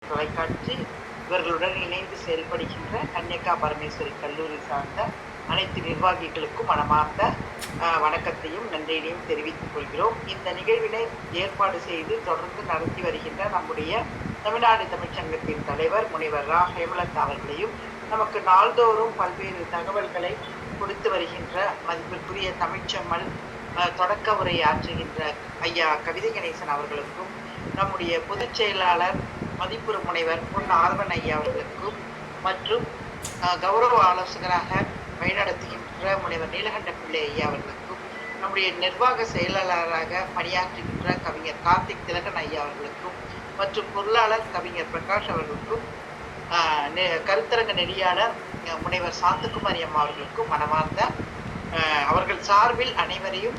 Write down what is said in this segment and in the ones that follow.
தொலைக்காட்சி இவர்களுடன் இணைந்து செயல்படுகின்ற கன்னியக்கா பரமேஸ்வரி கல்லூரி சார்ந்த அனைத்து நிர்வாகிகளுக்கும் மனமார்ந்த வணக்கத்தையும் நன்றியையும் தெரிவித்துக் கொள்கிறோம். இந்த நிகழ்வினை ஏற்பாடு செய்து தொடர்ந்து நடத்தி வருகின்ற நம்முடைய தமிழ்நாடு தமிழ்ச்சங்கத்தின் தலைவர் முனைவர் ரா ஹேமலத் அவர்களையும், நமக்கு நாள்தோறும் பல்வேறு தகவல்களை கொடுத்து வருகின்ற மதிப்பிற்குரிய தமிழ்ச்செம்மல் தொடக்க உரை ஆற்றுகின்ற ஐயா கவிதை கணேசன் அவர்களுக்கும், நம்முடைய பொதுச் செயலாளர் மதிப்புறு முனைவர் பொன் ஆர்வன் ஐயா அவர்களுக்கும், மற்றும் கௌரவ ஆலோசகராக வழிநடத்துகின்ற முனைவர் நீலகண்ட பிள்ளை ஐயா அவர்களுக்கும், நம்முடைய நிர்வாக செயலாளராக பணியாற்றுகின்ற கவிஞர் கார்த்திக் திலகன் ஐயா அவர்களுக்கும், மற்றும் பொருளாளர் கவிஞர் பிரகாஷ் அவர்களுக்கும், கருத்தரங்க நெறியாளர் முனைவர் சாந்தகுமாரி அம்மா அவர்களுக்கும் மனமார்ந்த அவர்கள் சார்பில் அனைவரையும்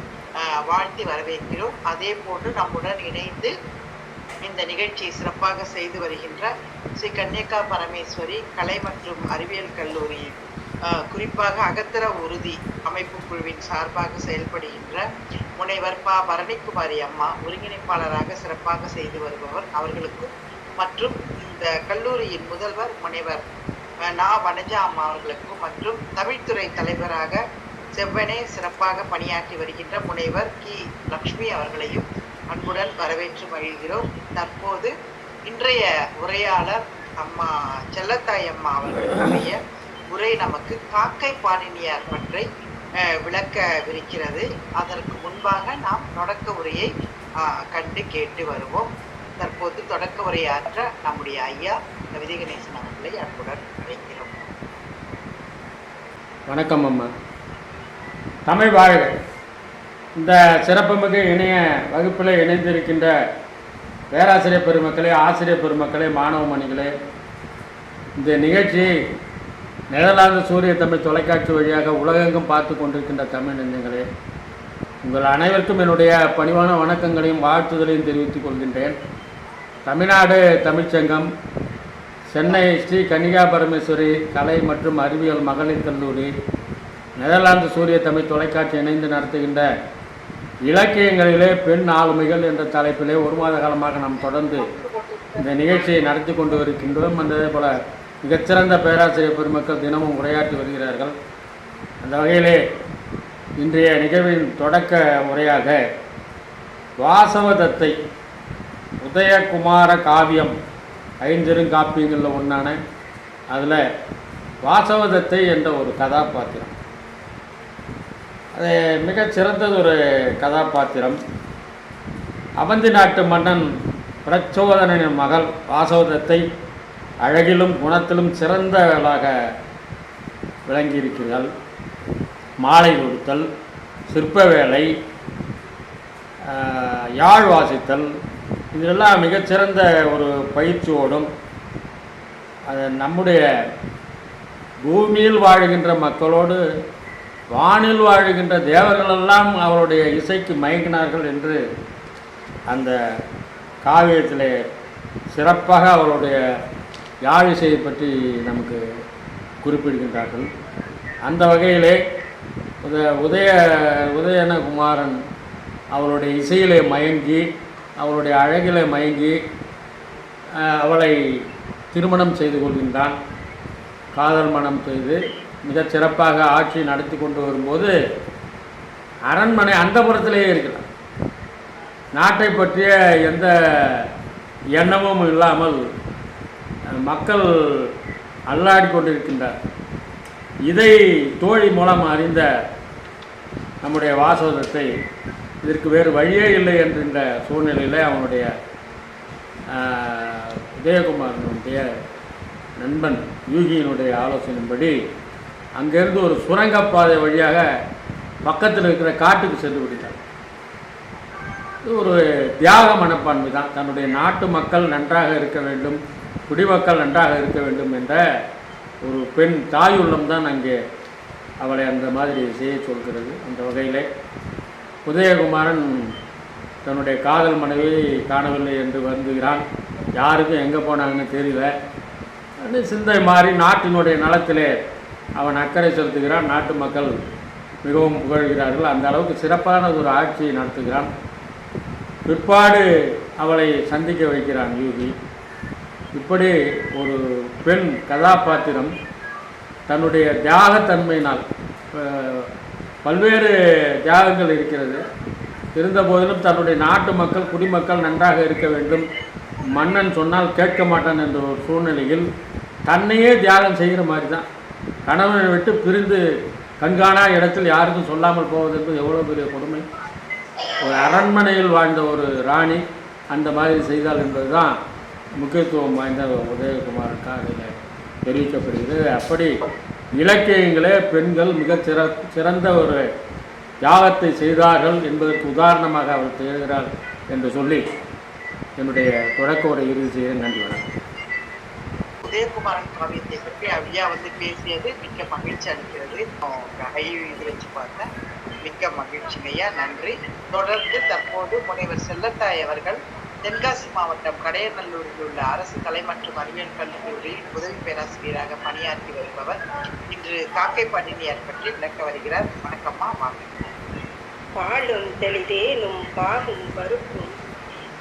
வாழ்த்தி வரவேற்கிறோம். அதே போன்று நம்முடன் இணைந்து இந்த நிகழ்ச்சியை சிறப்பாக செய்து வருகின்ற ஸ்ரீ கன்னியக்கா பரமேஸ்வரி கலை மற்றும் அறிவியல் கல்லூரி, குறிப்பாக அகத்தர உறுதி அமைப்பு குழுவின் சார்பாக செயல்படுகின்ற முனைவர் ப பரணிக்குமாரி அம்மா ஒருங்கிணைப்பாளராக சிறப்பாக செய்து வருபவர் அவர்களுக்கும், மற்றும் இந்த கல்லூரியின் முதல்வர் முனைவர் நா வனஜா அம்மா அவர்களுக்கும், மற்றும் தமிழ்துறை தலைவராக செவ்வனே சிறப்பாக பணியாற்றி வருகின்ற முனைவர் கி லக்ஷ்மி அவர்களையும் அன்புடன் வரவேற்று மகிழ்கிறோம். தற்போது இன்றைய உரையாளர் அம்மா செல்லத்தாய் அம்மா அவர்களுடைய உரை நமக்கு காக்கை பாணினியார் பற்றி விளக்கவிருக்கிறது. அதற்கு முன்பாக நாம் தொடக்க உரையை கண்டு கேட்டு வருவோம். தற்போது தொடக்க உரையாற்ற நம்முடைய ஐயா கவிதை கணேசன் அவர்களை அன்புடன் அழைக்கிறோம். வணக்கம் அம்மா. தமிழ் வாழ்க. இந்த சிறப்புமிகு இணைய வகுப்பில் இணைந்திருக்கின்ற பேராசிரியர் பெருமக்களே, ஆசிரியர் பெருமக்களே, மாணவ மணிகளே, இந்த நிகழ்ச்சி நெதர்லாந்து சூரிய தமிழ் தொலைக்காட்சி வழியாக உலகெங்கும் பார்த்து கொண்டிருக்கின்ற தமிழ் நெஞ்சங்களே, உங்கள் அனைவருக்கும் என்னுடைய பணிவான வணக்கங்களையும் வாழ்த்துதலையும் தெரிவித்துக் கொள்கின்றேன். தமிழ்நாடு தமிழ்ச்சங்கம், சென்னை ஸ்ரீ கன்னிகா பரமேஸ்வரி கலை மற்றும் அறிவியல் மகளிர் கல்லூரி, நெதர்லாந்து சூரிய தமிழ் தொலைக்காட்சி இணைந்து நடத்துகின்ற இலக்கியங்களிலே பெண் ஆளுமைகள் என்ற தலைப்பிலே ஒரு மாத காலமாக நாம் தொடர்ந்து இந்த நிகழ்ச்சியை நடத்தி கொண்டு வருகின்றோம். அதே போல் மிகச்சிறந்த பேராசிரியர் பெருமக்கள் தினமும் உரையாற்றி வருகிறார்கள். அந்த வகையிலே இன்றைய நிகழ்வின் தொடக்க உரையாக வாசவதத்தை உதயகுமார காவியம் ஐஞ்சிறுங்காப்பியங்களில் ஒன்றான அதில் வாசவதத்தை என்ற ஒரு கதாபாத்திரம், அது மிகச்சிறந்தது ஒரு கதாபாத்திரம். அவந்தி நாட்டு மன்னன் பிரச்சோதனனின் மகள் வாசவதத்தை அழகிலும் குணத்திலும் சிறந்தவளாக விளங்கியிருக்கிறாள். மாலை தொடுத்தல், சிற்ப வேலை, யாழ் வாசித்தல், இதெல்லாம் மிகச்சிறந்த ஒரு பயிற்சியோடும் அது நம்முடைய பூமியில் வாழுகின்ற மக்களோடு வானில் வாழுகின்ற தேவர்களெல்லாம் அவருடைய இசைக்கு மயங்கினார்கள் என்று அந்த காவியத்திலே சிறப்பாக அவருடைய யாழ் இசையை பற்றி நமக்கு குறிப்பிடுகின்றார்கள். அந்த வகையிலே உதயகுமாரன் அவருடைய இசையிலே மயங்கி, அவருடைய அழகிலே மயங்கி அவளை திருமணம் செய்து கொள்கின்றான். காதல் மனம் செய்து மிகச் சிறப்பாக ஆட்சி நடத்தி கொண்டு வரும்போது அரண்மனை அந்தப்புறத்திலேயே இருக்கிறார். நாட்டை பற்றிய எந்த எண்ணமும் இல்லாமல் மக்கள் அல்லாடி கொண்டிருக்கின்றார். இதை தோழி மூலம் அறிந்த நம்முடைய வாசவதத்தை இதற்கு வேறு வழியே இல்லை என்கின்ற சூழ்நிலையில் அவனுடைய உதயகுமாரனுடைய நண்பன் யூகியினுடைய ஆலோசனையின்படி அங்கேருந்து ஒரு சுரங்கப்பாதை வழியாக பக்கத்தில் இருக்கிற காட்டுக்கு சென்று விடுகிறார். இது ஒரு தியாக மனப்பான்மை தான். தன்னுடைய நாட்டு மக்கள் நன்றாக இருக்க வேண்டும், குடிமக்கள் நன்றாக இருக்க வேண்டும் என்ற ஒரு பெண் தாயுள்ளம் தான் அங்கே அவளை அந்த மாதிரி செய்ய சொல்கிறது. அந்த வகையில் உதயகுமாரன் தன்னுடைய காதல் மனைவி காணவில்லை என்று வருந்துகிறான். யாருக்கும் எங்கே போனாங்கன்னு தெரியல. அந்த சிந்தை மாறி நாட்டினுடைய நலத்திலே அவன் அக்கறை செலுத்துகிறான். நாட்டு மக்கள் மிகவும் புகழ்கிறார்கள். அந்த அளவுக்கு சிறப்பான ஒரு ஆட்சியை நடத்துகிறான். பிற்பாடு அவளை சந்திக்க வைக்கிறான் யூகி. இப்படி ஒரு பெண் கதாபாத்திரம் தன்னுடைய தியாகத்தன்மையினால் பல்வேறு தியாகங்கள் இருக்கிறது. இருந்த போதிலும் தன்னுடைய நாட்டு மக்கள் குடிமக்கள் நன்றாக இருக்க வேண்டும், மன்னன் சொன்னால் கேட்க மாட்டான் என்ற ஒரு சூழ்நிலையில் தன்னையே தியாகம் செய்கிற மாதிரி தான். கணவனை விட்டு பிரிந்து கண்காணா இடத்தில் யாருக்கும் சொல்லாமல் போவது என்பது எவ்வளோ பெரிய கொடுமை. ஒரு அரண்மனையில் வாழ்ந்த ஒரு ராணி அந்த மாதிரி செய்தால் என்பது தான் முக்கியத்துவம் வாய்ந்த உதயகுமாருக்காக அதில் தெரிவிக்கப்படுகிறது. அப்படி இலக்கியங்களே பெண்கள் மிக சிறந்த ஒரு தியாகத்தை செய்தார்கள் என்பதற்கு உதாரணமாக அவர் திகழ்கிறார் என்று சொல்லி என்னுடைய தொடக்க உரை இறுதி செய்ய நன்றி. வணக்கம். உதயகுமாரன் காவியத்தை பற்றி ஐயா பேசியது மிக்க மகிழ்ச்சி அளிக்கிறது. இது வச்சு பார்த்தேன், மிக்க மகிழ்ச்சிங்க ஐயா, நன்றி. தொடர்ந்து தற்போது முனைவர் செல்லத்தாய் அவர்கள் தென்காசி மாவட்டம் கடையநல்லூரில் உள்ள அரசு கலை மற்றும் அறிவியல் கல்லூரியில் உதவி பேராசிரியராக பணியாற்றி வருபவர் இன்று காக்கை பாடினியார் பற்றி விளக்க வருகிறார். வணக்கம்மா, வாங்க. பாலும் தெளிதேனும் பாகும் பருப்பும்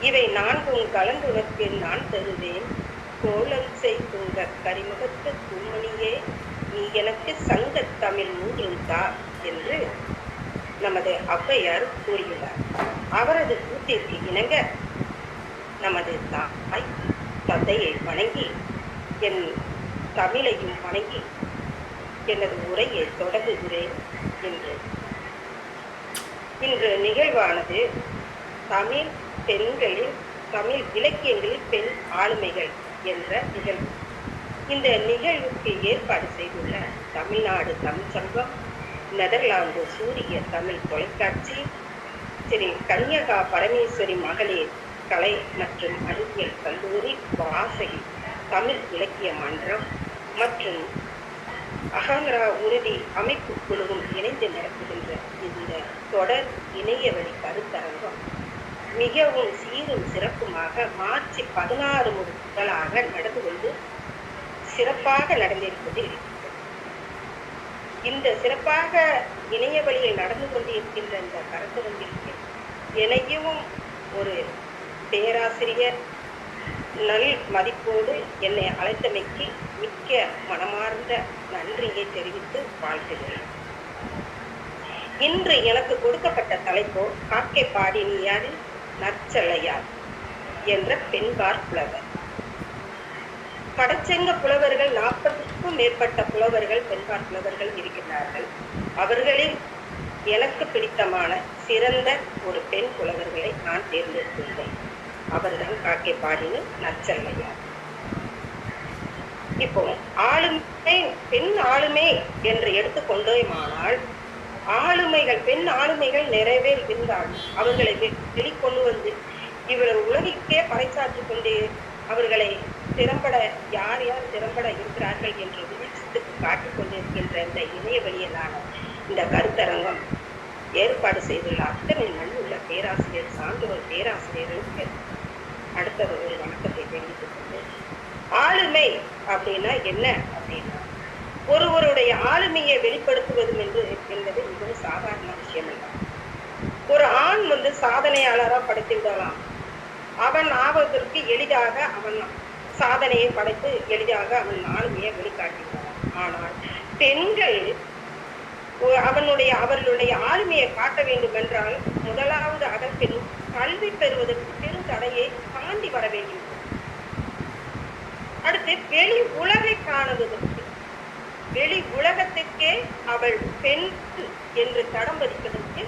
இவை நான்கும் கலந்துனக்கு நான் தருவேன். கோலம் செய்துங்க கரிமுகத்து தூமணியே நீ எனக்கு சங்கத் தமிழ் மூன்றும் தா என்று நமது ஔவையார் கூறியுள்ளார். அவரது கூற்றிற்கு இணங்க நமது தாய் தந்தையை வணங்கி என் தமிழையும் வணங்கி எனது உரையை தொடங்குகிறேன் என்று. இன்று நிகழ்வானது தமிழ் பெண்களில் தமிழ் இலக்கியங்களில் பெண் ஆளுமைகள் என்ற நிகழ்வு. இந்த நிகழ்வுக்கு ஏற்பாடு செய்துள்ள தமிழ்நாடு தமிழ் சங்கம், நெதர்லாந்து சூரிய தமிழ் தொலைக்காட்சி, ஸ்ரீ கன்யகா பரமேஸ்வரி மகளிர் கலை மற்றும் அறிவியல் கல்லூரி, வாசகி தமிழ் இலக்கிய மன்றம் மற்றும் அகங்கரா உறுதி அமைப்பு குழுவும் இணைந்து நடத்துகின்ற இந்த தொடர் இணையவழி கருத்தரங்கம் மிகவும் சீரும் சிறப்புமாக மார்ச் 16 முதலாக நடந்து கொண்டு சிறப்பாக நடந்திருப்பது. இந்த சிறப்பாக இணைய வழியில் நடந்து கொண்டிருக்கின்ற இந்த கருத்தரங்கிற்கு என்னையும் ஒரு பேராசிரியர் நல் மதிப்போடு என்னை அழைத்தமைக்கு மிக்க மனமார்ந்த நன்றியை தெரிவித்து வாழ்த்துகிறேன். இன்று எனக்கு கொடுக்கப்பட்ட தலைப்போ காக்கை பாடினியாரில் நற்செல்லையார் என்ற பெண்பார் புலவர். கடச்செங்க புலவர்கள் 40க்கும் மேற்பட்ட புலவர்கள், பெண்பார் புலவர்கள் இருக்கின்றார்கள். அவர்களில் எனக்கு பிடித்தமான சிறந்த ஒரு பெண் புலவர்களை நான் தேர்ந்தெடுத்துள்ளேன். அவர்தான் காக்கை பாடினி நற்செல்லையார். இப்போ ஆளுமை, பெண் ஆளுமை என்று எடுத்துக்கொண்டோமானால் ஆளுமைகள், பெண் ஆளுமைகள் நிறைவே இருந்தாலும் அவர்களை வெளிக்கொண்டு வந்து இவ்வளவு உலகிற்கே பறைசாற்றி கொண்டு அவர்களை திறம்பட யார் யார் திறம்பட இருக்கிறார்கள் என்று விழிச்சுக்கு காட்டிக் கொண்டிருக்கின்ற இந்த இணைய வழியிலான இந்த கருத்தரங்கம் ஏற்பாடு செய்துள்ள அத்தனை நல்லுள்ள பேராசிரியர், சான்றோர் பேராசிரியர்களுக்கு அடுத்தது ஒரு வணக்கத்தை தெரிவித்துக் கொண்டு, ஆளுமை அப்படின்னா என்ன அப்படின்னா ஒருவருடைய ஆளுமையை வெளிப்படுத்துவது என்பது மிகவும் சாதாரண விஷயம் அல்ல. ஒரு ஆண் சாதனையாளரா படைத்துவிடலாம். அவன் ஆவதற்கு எளிதாக அவன் சாதனையை படைத்து எளிதாக அவன் ஆளுமையை வெளிக்காட்டுகிறான். ஆனால் பெண்கள் அவர்களுடைய ஆளுமையை காட்ட வேண்டும் என்றால் முதலாவது அதற்கு கல்வி பெறுவதற்கு பெரும் தடையை தாண்டி வர வேண்டும். அடுத்து வெளி உலகை காணுவதற்கு, வெளி உலகத்திற்கே அவள் பெண் என்று தடம் பதிப்பதற்கு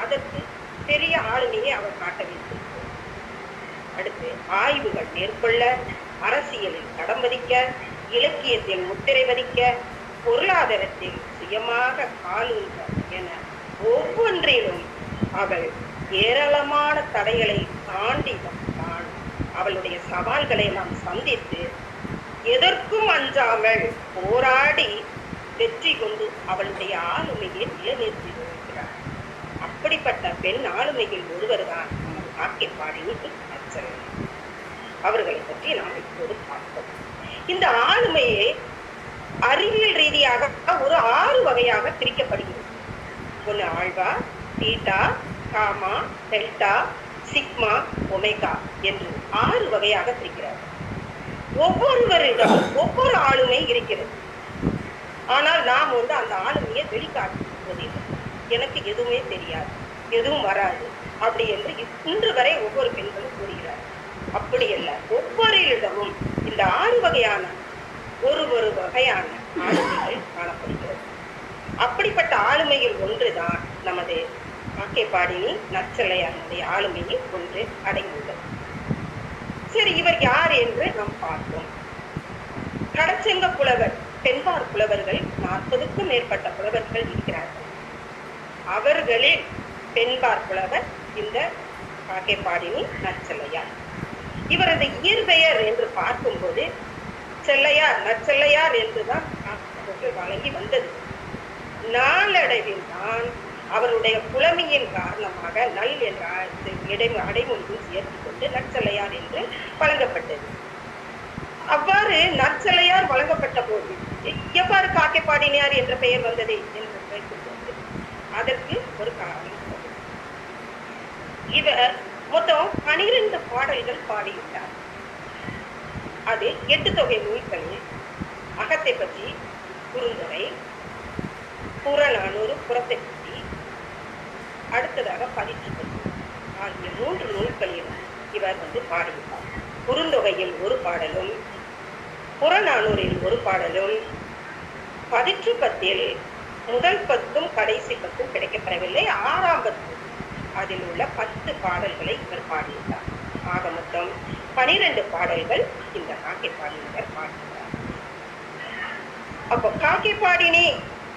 அதற்கு பெரிய ஆளுமையை அவள் காட்ட வேண்டும். அடுத்து ஆய்வுகள் மேற்கொள்ள, அரசியலில் தடம் பதிக்க, இலக்கியத்தில் முத்திரை பதிக்க, பொருளாதாரத்தில் சுயமாக காலுங்க என ஒவ்வொன்றிலும் அவள் ஏராளமான தடைகளை தாண்டி வந்தான். அவளுடைய சவால்களை நாம் சந்தித்து எதற்கும் அஞ்சாமல் போராடி வெற்றி கொண்டு அவளுடைய ஆளுமையை நிலைநிறுத்தி வருகிறார். அப்படிப்பட்ட பெண் ஆளுமையில் ஒருவர் தான் நமது காக்கை பாடினி நற்செல்லையார். அவர்களை பற்றி நாம் இப்போது பார்ப்போம். இந்த ஆளுமையை அறிவியல் ரீதியாக ஒரு 6 வகையாக பிரிக்கப்படுகிறது. ஒன்று alpha, theta, gamma, delta, sigma, omega என்று 6 வகையாக பிரிக்கிறார். ஒவ்வொருவரிடம் ஒவ்வொரு ஆளுமை இருக்கிறது. ஆனால் நாம் அந்த ஆளுமையை வெளிக்காட்டுவதில்லை. எனக்கு எதுவுமே தெரியாது, எதுவும் வராது அப்படி என்று இன்று வரை ஒவ்வொரு பெண்களும் கூறுகிறார். அப்படி அல்ல, ஒவ்வொருடமும் இந்த 6 வகையான ஒரு வகையான ஆளுமைகள் காணப்படுகிறது. அப்படிப்பட்ட ஆளுமையில் ஒன்றுதான் நமது காக்கைப்பாடினி நற்செல்லையாருடைய ஆளுமையில் ஒன்று அடங்கியுள்ளது. சரி, இவர் யார் என்று நாம் பார்த்தோம். கடச்செங்க புலவர், பெண்பார் புலவர்கள் 40க்கும் மேற்பட்ட புலவர்கள் இருக்கிறார்கள். அவர்களில் பெண்பார் புலவர் இந்த காக்கைப்பாடினி நற்செல்லையார். இவரது இயற்பெயர் என்று பார்க்கும்போது செல்லையார், நற்செல்லையார் என்றுதான் வழங்கி வந்தது. நாளடைவில் தான் அவருடைய புலமையின் காரணமாக நல் என்ற அடைமொழியும் சேர்த்து கொண்டு நற்செல்லையார் என்று வழங்கப்பட்டது. அவ்வாறு நற்செல்லையார் வழங்கப்பட்ட போது எவ்வாறு காக்கைப்பாடினியார் என்ற பெயர் வந்தது என்று கேட்கும்போது அதற்கு ஒரு காரணம். இவர் மொத்தம் 12 பாடல்கள் பாடியுள்ளார். அது 8 தொகை நூல்களில் அகத்தை பற்றி, குறுந்தொகை, புறநானூறு, புறத்தை பற்றி, அடுத்ததாக பதிற்று பற்றி ஆகிய 3 நூல்களில் இவர் பாடியுள்ளார். குறுந்தொகையில் ஒரு பாடலும், புறநானூரில் ஒரு பாடலும், பதிற்று பத்தில் முதல் 10ம் கடைசி 10ம் கிடைக்கப்பெறவில்லை. 6ஆம் பத்து அதில் உள்ள 10 பாடல்களை இவர் பாடியுள்ளார். ஆக மொத்தம் 12 பாடல்கள் இந்த காக்கைப்பாடினியார் பாடினார். அப்போ காக்கைப்பாடினி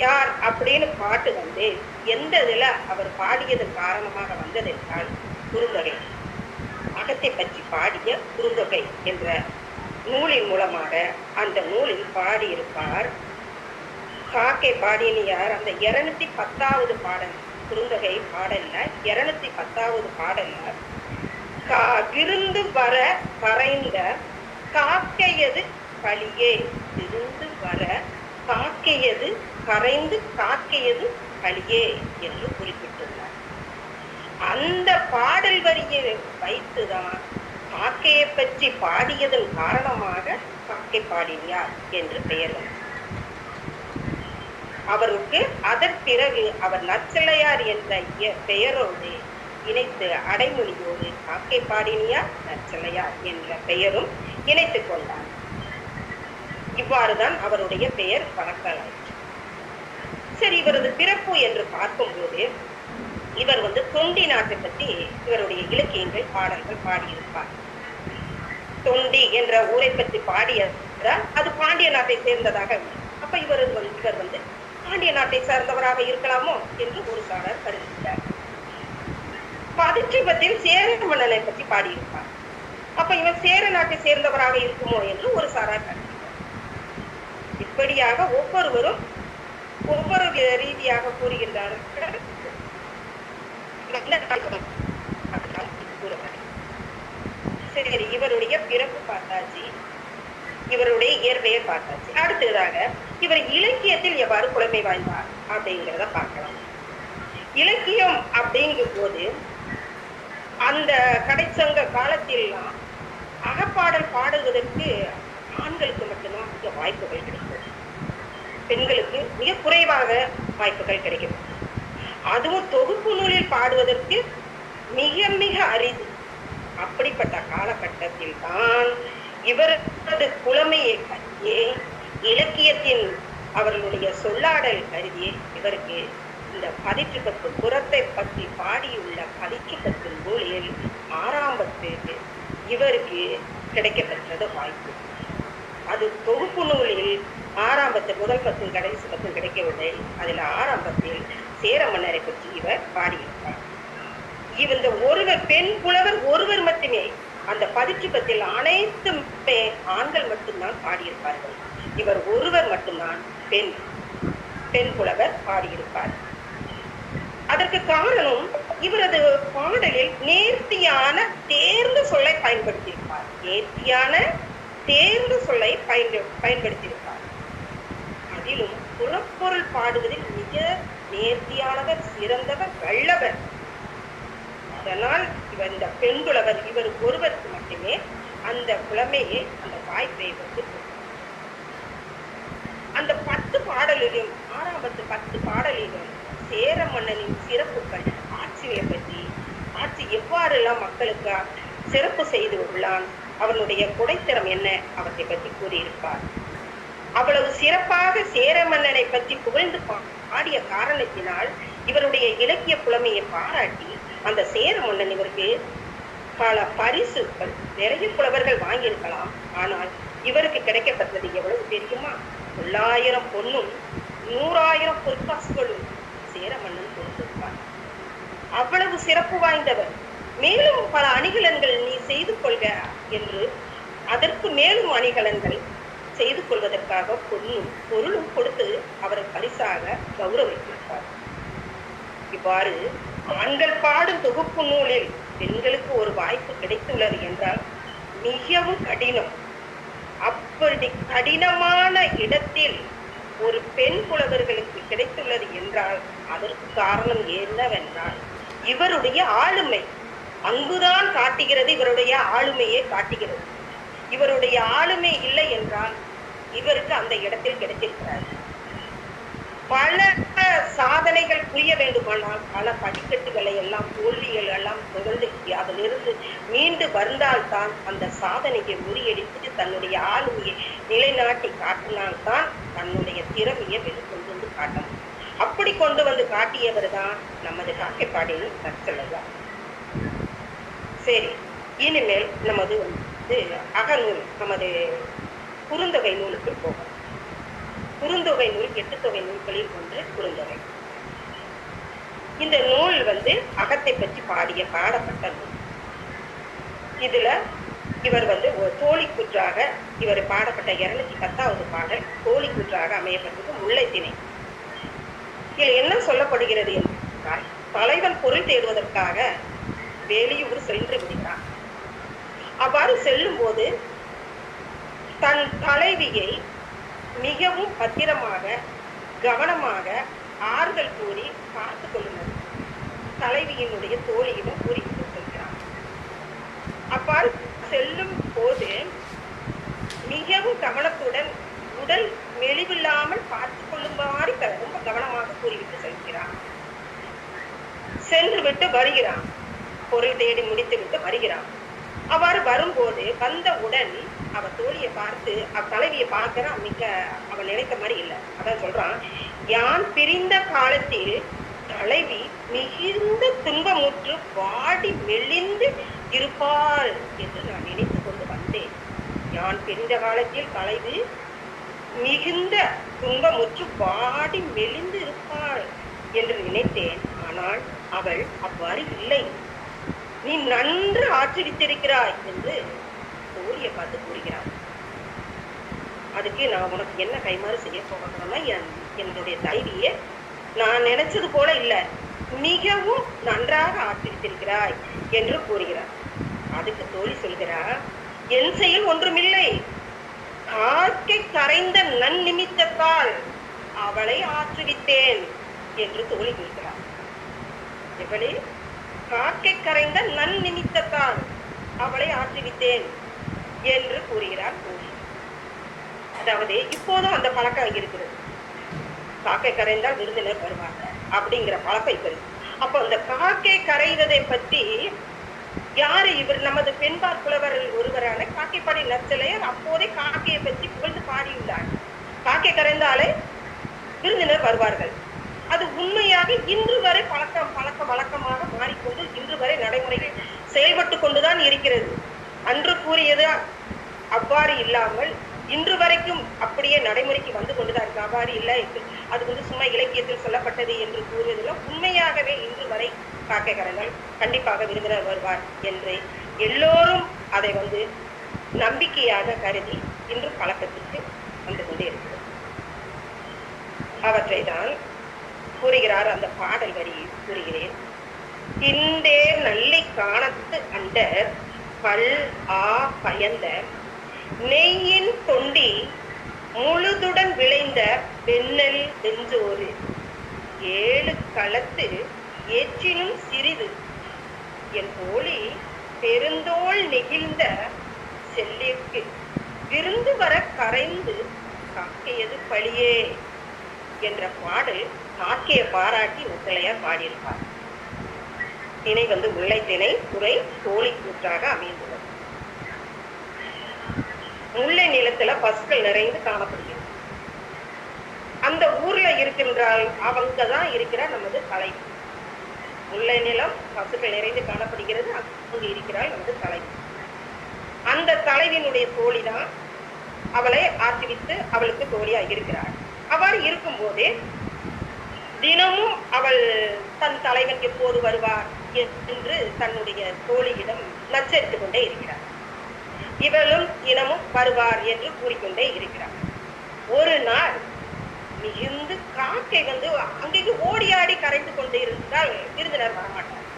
யார் அப்படின்னு பாட்டு எந்த இதுல அவர் பாடியது காரணமாக வந்தது என்றால் குறுந்தொகை. அகத்தை பற்றி பாடிய குறுந்தொகை என்ற நூலின் மூலமாக அந்த நூலில் பாடியிருப்பார். காக்கைப்பாடினியார் அந்த 210வது பாடல், குறுந்தொகை பாடல்ல 210வது பாடல்ல விருந்து வர கரைந்த காக்கையது களியே, விருந்து வர காக்கையது கரைந்து காக்கையது களியே என்று குறிப்பிட்டுள்ளார். அந்த பாடல் வரியை வைத்துதான் காக்கையை பற்றி பாடியதன் காரணமாக காக்கைப்பாடினியார் என்று பெயர் வந்தது. அவருக்கு அதன் பிறகு அவர் நற்செல்லையார் என்ற பெயரோடு இணைத்து அடைமொழியோடு காக்கைப்பாடினியார் நற்செல்லையார் என்ற பெயரும் இணைத்துக் கொண்டார். இவ்வாறுதான் அவருடைய பெயர் வழக்கலாயிற்று. சரி, இவரது பிறப்பு என்று பார்க்கும்போது இவர் தொண்டி நாட்டை பற்றி இவருடைய இலக்கியங்கள் பாடல்கள் பாடியிருப்பார். தொண்டி என்ற ஊரை பற்றி பாடியதால் அது பாண்டிய நாட்டை சேர்ந்ததாக. அப்ப இவர் பாண்டிய நாட்டை சார்ந்தவராக இருக்கலாமோ என்று ஒரு சாரர் கருதுகிறார். பதிற்று பத்தில் சேர மன்னனை பற்றி பாடியிருப்பார். அப்ப இவர் சேர நாட்டை சேர்ந்தவராக இருக்குமோ என்று ஒரு சாரார் கருதுகிறார். இப்படியாக ஒவ்வொருவரும் ஒவ்வொரு ரீதியாக கூறுகின்றார்கள். சரி, இவருடைய பிறப்பு பார்த்தாச்சு, இவருடைய இயற்பெயர் பார்த்தாச்சு. அடுத்ததாக இவர் இலக்கியத்தில் எவ்வாறு புலமை வாய்ந்தார் அப்படிங்கிறத பார்க்கலாம். இலக்கியம் அப்படிங்கும் போது அந்த கடைச்சங்க காலத்திலாம் அகப்பாடல் பாடுவதற்கு ஆண்களுக்கு மட்டும்தான் மிக வாய்ப்புகள் கிடைக்கும், பெண்களுக்கு மிக குறைவாக வாய்ப்புகள் கிடைக்கும். அதுவும் தொகுப்பு நூலில் பாடுவதற்கு மிக மிக அரிது. அப்படிப்பட்ட காலகட்டத்தில் தான் இவரது புலமையை கருதியே இலக்கியத்தின் அவர்களுடைய சொல்லாடல் கருதியே இவருக்கு இந்த பதிற்று பத்து புறத்தை பற்றி பாடியுள்ள பதிற்று பத்து நூலில் 6ஆம் பத்து இவருக்கு கிடைக்கப்பெற்றது வாய்ப்பு. அது தொகுப்பு நூலில் 6ஆம் பத்து முதல் 10 கடைசி 10 கிடைக்கவில்லை. அதில் 6ஆம் பத்தில் சேர மன்னரை பற்றி இவர் பாடியிருப்பார். இந்த ஒருவர் பெண் புலவர் ஒருவர் மட்டுமே அந்த பதிற்று பத்தில் அனைத்துமே ஆண்கள் மட்டும்தான் பாடியிருப்பார்கள். இவர் ஒருவர் மட்டும்தான் பெண் புலவர் பாடியிருப்பார். அதற்கு காரணம் இவரது பாடலில் நேர்த்தியான தேர்ந்த சொல்லை பயன்படுத்தியிருப்பார். நேர்த்தியான தேர்ந்த சொல்லை பயன்படுத்தியிருப்பார். அதிலும் புறப்பொருள் பாடுவதில் மிக நேர்த்தியானவர், சிறந்தவர், வல்லவர். அதனால் இவர் இந்த பெண் புலவர் இவர் ஒருவருக்கு மட்டுமே அந்த புலமையை அந்த வாய்ப்பை வந்து அந்த 10 பாடலிலும் 10 பாடலிலும் சேர மன்னனின் சிறப்புகள் ஆட்சியை பற்றி ஆட்சி எவ்வாறெல்லாம் மக்களுக்கு சிறப்பு செய்து உள்ளான், அவனுடைய கொடைத்திறம் என்ன அவற்றை பற்றி கூறியிருப்பார். அவ்வளவு சிறப்பாக சேர மன்னனை பற்றி புகழ்ந்து பாடிய காரணத்தினால் இவருடைய இலக்கிய புலமையை பாராட்டி அந்த சேர மன்னன் இவருக்கு பல பரிசுகள் நிறைய புலவர்கள் வாங்கியிருக்கலாம். ஆனால் இவருக்கு கிடைக்கப்பட்டது எவ்வளவு தெரியுமா? 900 பொன்னும் 100,000 பொற்காசுகளும் சேர மன்னன் கொடுத்திருப்பார். அவ்வளவு சிறப்பு வாய்ந்தவர். மேலும் பல அணிகலன்கள் நீ செய்து கொள்க என்று அதற்கு மேலும் அணிகலன்கள் செய்து கொள்வதற்காக பொன்னும் பொருளும் கொடுத்து அவரை பரிசாக கௌரவித்திருப்பார். இவ்வாறு ஆண்கள் பாடும் தொகுப்பு நூலில் பெண்களுக்கு ஒரு வாய்ப்பு கிடைத்துள்ளது என்றால் மிகவும் கடினம். அப்படி கடினமான இடத்தில் ஒரு பெண் புலவர்களுக்கு கிடைத்துள்ளது என்றால் அதற்கு காரணம் என்னவென்றால் இவருடைய ஆளுமை அங்குதான் காட்டுகிறது. இவருடைய ஆளுமையை காட்டுகிறது. இவருடைய ஆளுமை இல்லை என்றால் இவருக்கு அந்த இடத்தில் கிடைத்திருக்கிறார். பல சாதனைகள் புரிய வேண்டுமானால் பல படிக்கட்டுகளை எல்லாம் தோல்விகள் எல்லாம் தொடர்ந்து அதிலிருந்து மீண்டு வந்தால்தான் அந்த சாதனையை முறியடித்து தன்னுடைய ஆளுமையை நிலைநாட்டி காட்டினால்தான் தன்னுடைய திறமையை வெளிக்கொண்டு வந்து காட்ட முடியும். அப்படி கொண்டு வந்து காட்டியவர் தான் நமது காக்கைப்பாடியின் நற்செல்வர். சரி, இனிமேல் நமது அகநூல் நமது குறுந்தொகை நூலுக்கு போகும். குறுந்தொகை நூல் 8 தொகை நூல்களில் ஒன்று குறுந்தொகை. இந்த நூல் அகத்தை பற்றி பாடப்பட்ட நூல். இதுல இவர் ஒரு தோழி கூற்றாக இவர் பாடப்பட்ட 210வது பாடல் தோழி கூற்றாக அமையப்பட்டது முல்லைத்திணை. இதில் என்ன சொல்லப்படுகிறது என்றால், தலைவன் பொருள் தேடுவதற்காக வெளியூர் சென்று விடுகிறான். அவ்வாறு செல்லும் போது தன் தலைவியை மிகவும் பத்திரமாக கவனமாக ஆறுதல் கூறி பார்த்து கொள்ளுங்கள் தலைவியினுடைய தோழியிடம் கூறி கொடுத்திருக்கிறான். அவ்வாறு செல்லும் போது மிகவும் கவனத்துடன் உடல் மெலிவில்லாமல் பார்த்து கொள்ளுமாறு ரொம்ப கவனமாக கூறிவிட்டு செல்கிறான். சென்று விட்டு வருகிறான். பொருள் தேடி முடித்து விட்டு வருகிறான். அவ்வாறு வரும்போது வந்தவுடன் அவ தோழியை பார்த்து அவ தலைவியை பார்க்கிறான். மிக அவன் நினைத்த மாதிரி இல்லை. அதான் சொல்றான், யான் பிரிந்த காலத்தில் தலைவி மிகுந்த துன்பமுற்று வாடி மெலிந்து இருப்பாள் என்று நான் நினைத்து கொண்டு வந்தேன். யான் பிரிந்த காலத்தில் தலைவி மிகுந்த துன்பமுற்று வாடி மெலிந்து இருப்பாள் என்று நினைத்தேன். ஆனால் அவள் அவ்வாறு இல்லை. நீ நன்று ஆச்சரித்திருக்கிறாய் என்று தோழியை பார்த்து கூறுகிறான். அதுக்கு நான் உனக்கு என்ன கைமாறு செய்ய போகிறேன்னா, என்னுடைய தலைவியை நான் நினைச்சது போல இல்லை, மிகவும் நன்றாக ஆச்சரித்திருக்கிறாய் என்று கூறுகிறார். அதுக்கு தோழி சொல்கிறார், என் செயல் ஒன்றுமில்லை, காக்கை கரைந்த நன்னிமித்தத்தால் அவளை ஆற்றுவித்தேன் என்று தோழி கூறுகிறார். எப்படி? காக்கை கரைந்த நன்னிமித்தத்தால் அவளை ஆற்றுவித்தேன் என்று கூறுகிறார் தோழி. அதாவது இப்போதும் அந்த பழக்கம் இருக்கிறது. காக்கை கரைந்தால் விருந்தினர் வருவாங்க அப்படிங்கிற பழக்கம் இருக்கிறது. அப்போ அந்த காக்கை கரைவதை பற்றி யாரு இவர் நமது பெண்பார் புலவர் ஒருவரான காக்கைப்பாடி நற்செல்வர் அப்போதே காக்கையை பற்றி புகழ்ந்து பாடியுள்ளார். காக்கை கரைந்தாலே விருந்தினர் வருவார்கள். அது உண்மையாக இன்று வரை பழக்க வழக்கமாக மாறிக்கொண்டு இன்று வரை நடைமுறைகள் செயல்பட்டு கொண்டுதான் இருக்கிறது. அன்று கூறியது அவ்வாறு இல்லாமல் இன்று வரைக்கும் அப்படியே நடைமுறைக்கு வந்து கொண்டுதான் இருக்கு. அவ்வாறு இல்லை, அது சும்மா இலக்கியத்தில் சொல்லப்பட்டது என்று கூறுவதெல்லாம் உண்மையாகவே இன்று வரை காக்கை கரைந்தால் கண்டிப்பாக விருந்தினர் வருவார் என்று எல்லோரும் அதை நம்பிக்கையாக கருதி இன்று பழக்கத்திற்கு வந்து கொண்டே இருக்கிறது. அவற்றை தான் கூறுகிறார். அந்த பாடல் வரி கூறுகிறேன். இந்தே நல்லி காணத்து அண்டர் பல் ஆ பயந்த நெய்யின் தொண்டி முழுதுடன் விளைந்த வெண்ணெல் வெஞ்சோறு 7 களத்து ஏற்றினும் சிறிது என் தோழி பெருந்தோள் நெகிழ்ந்த செல்லிற்கு விருந்து வர கரைந்து காக்கையது பழியே என்ற பாடல் காக்கையை பாராட்டி முத்தலையார் பாடியிருப்பார். திணை முல்லை திணை, துறை தோழி கூற்றாக அமைந்துள்ளது. முல்லை நிலத்துல பசுக்கள் நிறைந்து காணப்படுகிறது. அந்த ஊர்ல இருக்கின்றால் அவங்கதான் இருக்கிற நமது தலைவி. முல்லை நிலம் பசுக்கள் நிறைந்து காணப்படுகிறது, அங்கு இருக்கிறாள் நமது தலைவி. அந்த தலைவியினுடைய தோழிதான் அவளை ஆற்றுவித்து அவளுக்கு தோழியா இருக்கிறாள். அவ்வாறு இருக்கும் போதே தினமும் அவள் தன் தலைவன் எப்போது வருவார் என்று தன்னுடைய தோழியிடம் நச்சரித்துக் கொண்டே இருக்கிறார். இவளும் தினமும் வருவார் என்று கூறிக்கொண்டே இருக்கிறார். ஒரு நாள் மிகுந்து காக்கை அங்கேயும் ஓடியாடி கரைந்து கொண்டு இருந்தால் விருந்தினர் வரமாட்டார்.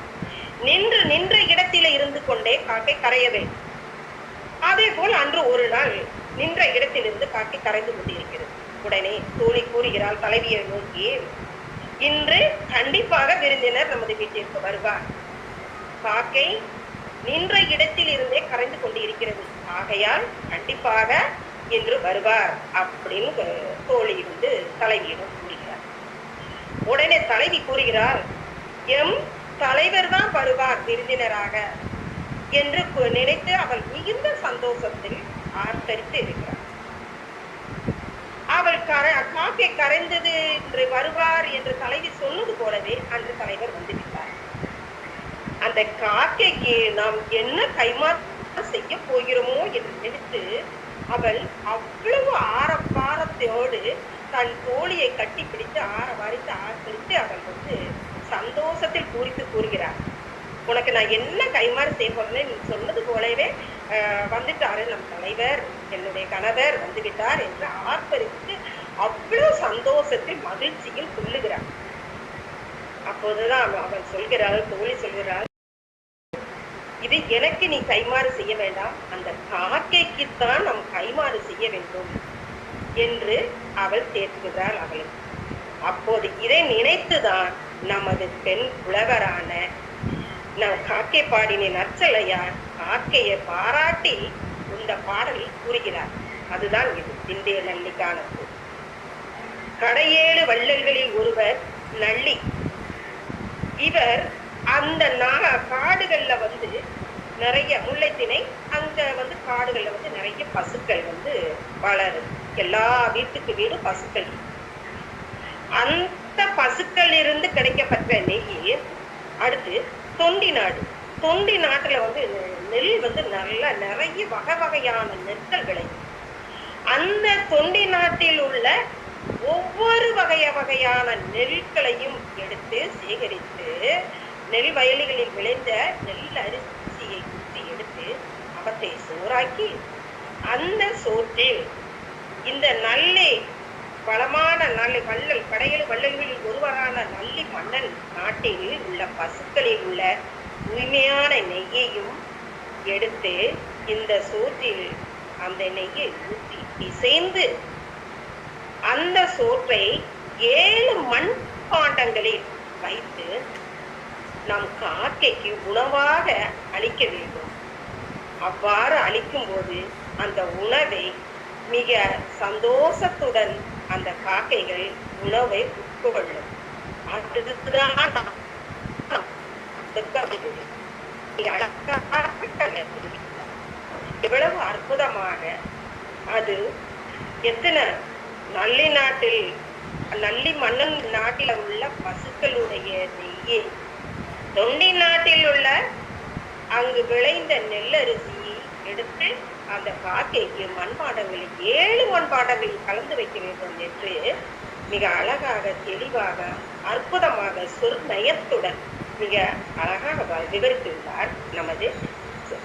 நின்ற இடத்தில இருந்து கொண்டே காக்கை கரைய வேண்டும். அதே போல் அன்று ஒரு நாள் நின்ற இடத்திலிருந்து காக்கை கரைந்து கொண்டிருக்கிறது. உடனே தோழி கூறுகிறாள் தலைவியை நோக்கி, இன்று கண்டிப்பாக விருந்தினர் நமது வீட்டிற்கு வருவார். காக்கை நின்ற இடத்தில் இருந்தே கரைந்து கொண்டு இருக்கிறது, ஆகையால் கண்டிப்பாக இன்று வருவார் அப்படின்னு தோழி தலைவியிடம் கூறுகிறார். உடனே தலைவி கூறுகிறார், எம் தலைவர் தான் வருவார் விருந்தினராக என்று நினைத்து அவள் மிகுந்த சந்தோஷத்தில் ஆர்ப்பரித்து இருக்கிறார். அவள் காக்கை கரைந்தது என்று வருவார் என்று தலைவி சொன்னது போலவே அன்று தலைவர் வந்துவிட்டார். அந்த காக்கைக்கு நாம் என்ன கைமாற்றம் செய்ய போகிறோமோ என்று நினைத்து அவள் அவ்வளவு ஆரப்பாரத்தோடு தன் தோழியை கட்டி பிடித்து வாரித்து ஆர்ப்பரித்து அவள் சந்தோஷத்தில் பூரித்து கூறுகிறார், உனக்கு நான் என்ன கைமாறு செய்ய போறேன்னு நீ சொன்னது போலவே வந்துட்டாரு நம் தலைவர், என்னுடைய கணவர் வந்துவிட்டார் என்று ஆர்ப்பரித்து அவ்வளவு சந்தோஷத்தில் மகிழ்ச்சியில் சொல்லுகிறார். அப்போதுதான் அவன் சொல்கிறாள், தோழி சொல்கிறாள், இது எனக்கு நீ கைமாறு செய்ய வேண்டாம், அந்த காக்கைக்குத்தான் நம் கைமாறு செய்ய வேண்டும் என்று அவள் தேற்றுகிறாள் அவளுக்கு. அப்போது இதை நினைத்துதான் நமது பெண் புலவரான நம் காக்கை பாடின நற்சலையார் காக்கையை பாராட்டி இந்த பாடலில் கூறுகிறார். அதுதான் இது திண்டே நள்ளிக்கான கடையேழு வள்ளல்களில் ஒருவர் நள்ளி. இவர் அந்த காடுகள்ல நிறைய முல்லைத்திணை, அங்க காடுகள்ல நிறைய பசுக்கள் வளருது. எல்லா வீட்டுக்கு வீடு பசுக்கள். அந்த பசுக்கள் இருந்து கிடைக்கப்பட்ட நெய் அடுத்து தொண்டி நாட்டுல நெல் நல்ல நிறைய வகையான நெற்கள் விளையும். அந்த தொண்டி நாட்டில் உள்ள ஒவ்வொரு வகையான நெல்களையும் எடுத்து சேகரித்து நெல் வயல்களில் விளைந்த நெல் அரிசியை குத்தி எடுத்து அவற்றை சோறாக்கி அந்த சோற்றில் இந்த நல்லி வளமான நல்லி வள்ளல்களில் ஒருவரான நல்லி மன்னன் நாட்டில் உள்ள பசுக்களில் உள்ள தூய்மையான நெய்யையும் எடுத்து இந்த சோற்றில் அந்த நெய்யை ஊற்றி பிசைந்து அந்த சோற்றை 7 மண் பாண்டங்களில் வைத்து நம் காக்கைக்கு உணவாக அளிக்க வேண்டும். அவ்வாறு அளிக்கும் போது அந்த உணவை மிக சந்தோஷத்துடன் அந்த காக்கைகள் உணவை உட்கொள்ளும். எவ்வளவு அற்புதமாக அது எத்தனை நல்லி மன்னன் நாட்டில் உள்ள பசுக்களுடைய நெய்யை தொண்டி நாட்டில் உள்ள அங்கு விளைந்த நெல்லரிசியை எடுத்து அந்த காக்கைக்கு மண்பாண்டங்களில் 7 மண்பாண்டங்களில் கலந்து வைக்க வேண்டும் என்று மிக அழகாக தெளிவாக அற்புதமாக சொற்நயத்துடன் மிக அழகாக விவரித்துள்ளார் நமது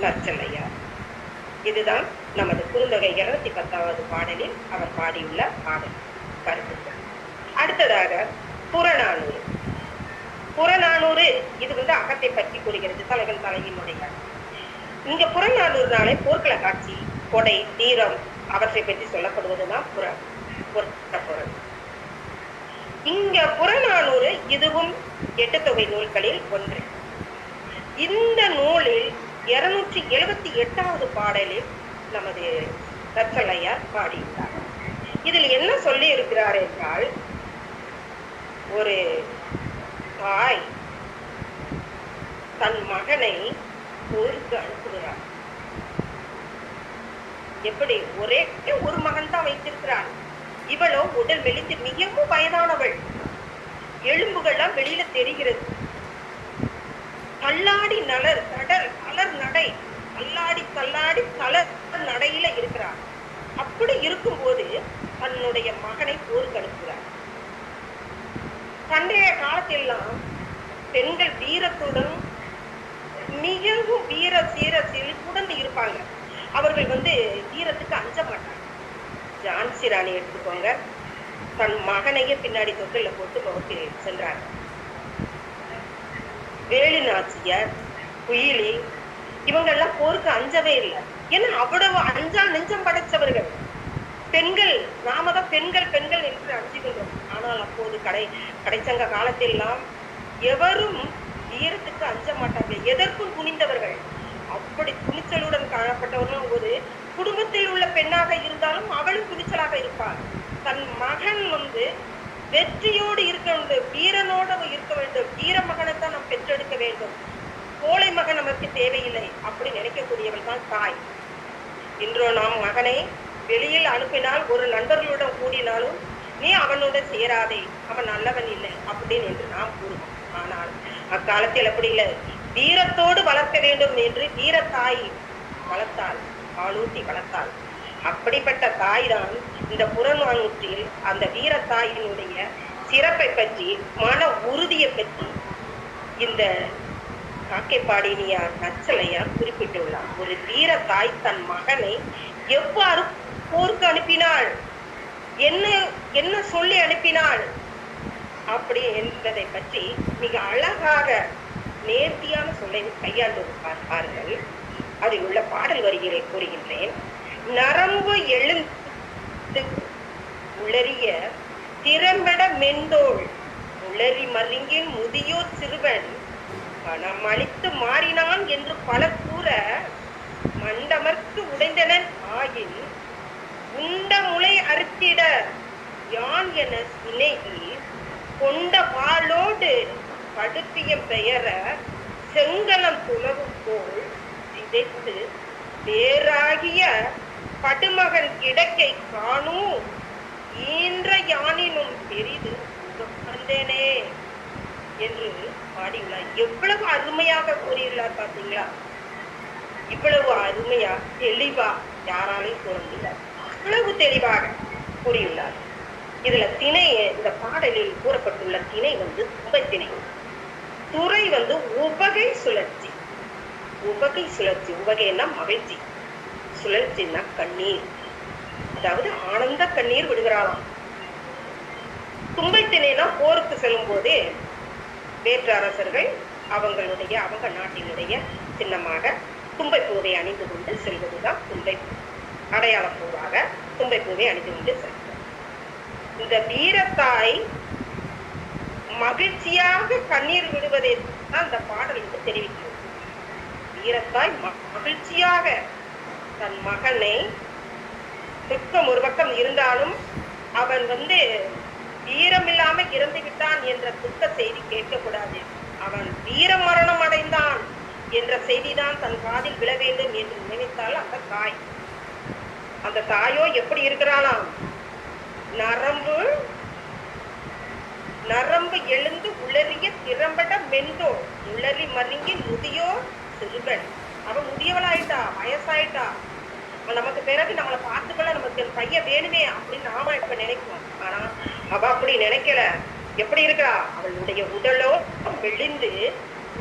நற்சலையார். இதுதான் நமது குறுந்தொகை 210வது பாடலில் அவர் பாடியுள்ள பாடல் கருத்துக்கள். அடுத்ததாக புறநானூறு இது அகத்தை பற்றி கூறுகிறது. தலைவன் தலைவியினுடைய இங்க புறநானூறுனாலே போர்க்கள காட்சி, கொடை, தீரம் அவற்றை பற்றி சொல்லப்படுவதுதான் புறநானூறு. இங்க புறநானூறு இதுவும் 8 தொகை நூல்களில் ஒன்று. இந்த நூலில் 278வது பாடலில் நமது நற்சலையார் பாடியுள்ளார். இதில் என்ன சொல்லி இருக்கிறார் என்றால், ஒரு தாய் தன் மகனை போருக்கு அனுப்புகிறார். எப்படி? ஒரே ஒரு மகன் தான் வைத்திருக்கிறார். இவளோ உடல் மெலிந்து மிகவும் வயதானவள், எலும்புகள்லாம் வெளியில தெரிகிறது. தள்ளாடி தளர் நடை, தள்ளாடி தளர் நடையில இருக்கிறார். அப்படி இருக்கும்போது தன்னுடைய மகனை போருக்கு அனுப்புகிறார். பண்டைய காலத்திலாம் பெண்கள் வீரத்துடன் மிகவும் வீர செழிப்புடன் இருப்பாங்க. அவர்கள் வீரத்துக்கு அஞ்ச மாட்டாங்க. ஜான்சி ராணி எடுத்துக்கோங்க, தன் மகனையே பின்னாடி தொட்டில போட்டு நோக்கி சென்றார். வேலு நாச்சியார், குயிலி, இவங்கெல்லாம் போருக்கு அஞ்சவே இல்லை. ஏன்னா அவ்வளவு அஞ்சால் நெஞ்சம் படைச்சவர்கள். பெண்கள், நாம தான் பெண்கள் என்று அஞ்சுகின்றோம். ஆனால் அப்போது கடைச்சங்க காலத்திலாம் எவரும் வீரத்துக்கு அஞ்ச மாட்டார்கள், எதற்கும் துணிந்தவர்கள். அப்படி துணிச்சலுடன் காணப்பட்டவர்கள். ஒரு குடும்பத்தில் உள்ள பெண்ணாக இருந்தாலும் அவளும் துணிச்சலாக இருப்பாள். தன் மகன் வெற்றியோடு இருக்க வேண்டும், வீரனோடு இருக்க வேண்டும். வீர மகனைத்தான் நாம் பெற்றெடுக்க வேண்டும். கோழை மகன் நமக்கு தேவையில்லை அப்படி நினைக்கக்கூடியவள் தான் தாய். இன்றோ நாம் மகனை வெளியில் அனுப்பினால், ஒரு நண்பர்களுடன் கூடினாலும் நீ அவனுடன் சேராதே, அவன் நல்லவன் இல்லை அப்படின்னு என்று நாம் கூறுவோம். ஆனால் அக்காலத்தில் அப்படி இல்லை. வீரத்தோடு வளர்க்க வேண்டும் என்று வீரத்தாய் வளர்த்தாள், பாலூட்டி வளர்த்தாள். அப்படிப்பட்ட தாய் தான் இந்த புறநானூற்றில் அந்த வீரத்தாயினுடைய சிறப்பை பற்றி, மன உறுதியை பற்றி இந்த காக்கைப்பாடினியார் நற்சலையார் குறிப்பிட்டுள்ளார். ஒரு வீரத்தாய் தன் மகனை எவ்வாறு போருக்கு அனுப்பினாள், என்ன சொல்லி அனுப்பினாள் அப்படி என்பதை பற்றி மிக அழகாக நேர்த்தியான சொல்லை கையாண்டு பாருங்கள். அதில் உள்ள பாடல் வரிகளை கூறுகின்றேன். நரம்பு எழுந்து உளறிய திறம்பட மெந்தோள், உளறி மருங்கின் முதியோர் சிறுவன் பணம் அளித்து மாறினான் என்று பல கூற, மண்டமர்க்கு உடைந்தனன் ஆகின் உண்ட முளை அறுத்திட யான் என சினைகி கொண்ட பாலோடு படுப்பிய பெயர செங்கலம் துளவு போல் சிதைத்து வேறாகிய படுமகன் கிடக்கை காணும் ஈன்ற யானினும் பெரிது வந்தேனே என்று பாடியுள்ளார். எவ்வளவு அருமையாக கூறியுள்ளார் பார்த்தீங்களா? இவ்வளவு அருமையா தெளிவா யாராலையும் கூற முடியாது, அவ்வளவு தெளிவாக கூறியுள்ளார். இதுல திணை, இந்த பாடலில் கூறப்பட்டுள்ள திணை தும்பை திணை. துறை உவகை சுழற்சி. உவகை சுழற்சி, உவகைன்னா மகிழ்ச்சி, சுழற்சின்னா கண்ணீர், அதாவது ஆனந்த கண்ணீர் விடுகிறாளாம். தும்பை திணைனா போருக்கு செல்லும் போதே வேற்று அரசர்கள் அவங்க நாட்டினுடைய சின்னமாக தும்பை பூவை அணிந்து கொண்டு செல்வதுதான் தும்பை அடையாள பூவாக தும்பை பூவை அணிந்து கொண்டு செல்வது. இந்த வீரத்தாய் மகிழ்ச்சியாக கண்ணீர் விடுவதை தான் இந்த பாடல் தெரிவிக்கிறது. வீரத்தாய் மகிழ்ச்சியாக தன் மகனை, துக்கம் ஒரு பக்கம் இருந்தாலும் அவன் வீரமில்லாம இறந்து விட்டான் என்ற துக்க செய்தி கேட்கக்கூடாது. அவன் வீர மரணம் அடைந்தான் என்ற செய்திதான் தன் காதில் விழ வேண்டும் என்று நினைத்தால் அந்த தாயோ எப்படி இருக்கிறானாம்? நரம்பு எழுந்து உளறிய திறம்பட மெந்தோ, உளறி மருங்கி முதியோ சிறுவன். அவன் முதியவளாயிட்டா, வயசாயிட்டா. நமக்கு பிறகு நம்மளை பார்த்துக்கல, நமக்கு பையன் வேணுமே அப்படின்னு நாம இப்ப நினைக்குவோம். ஆனா அவ அப்படி நினைக்கல. எப்படி இருக்கா? அவளுடைய உடலோ மெலிந்து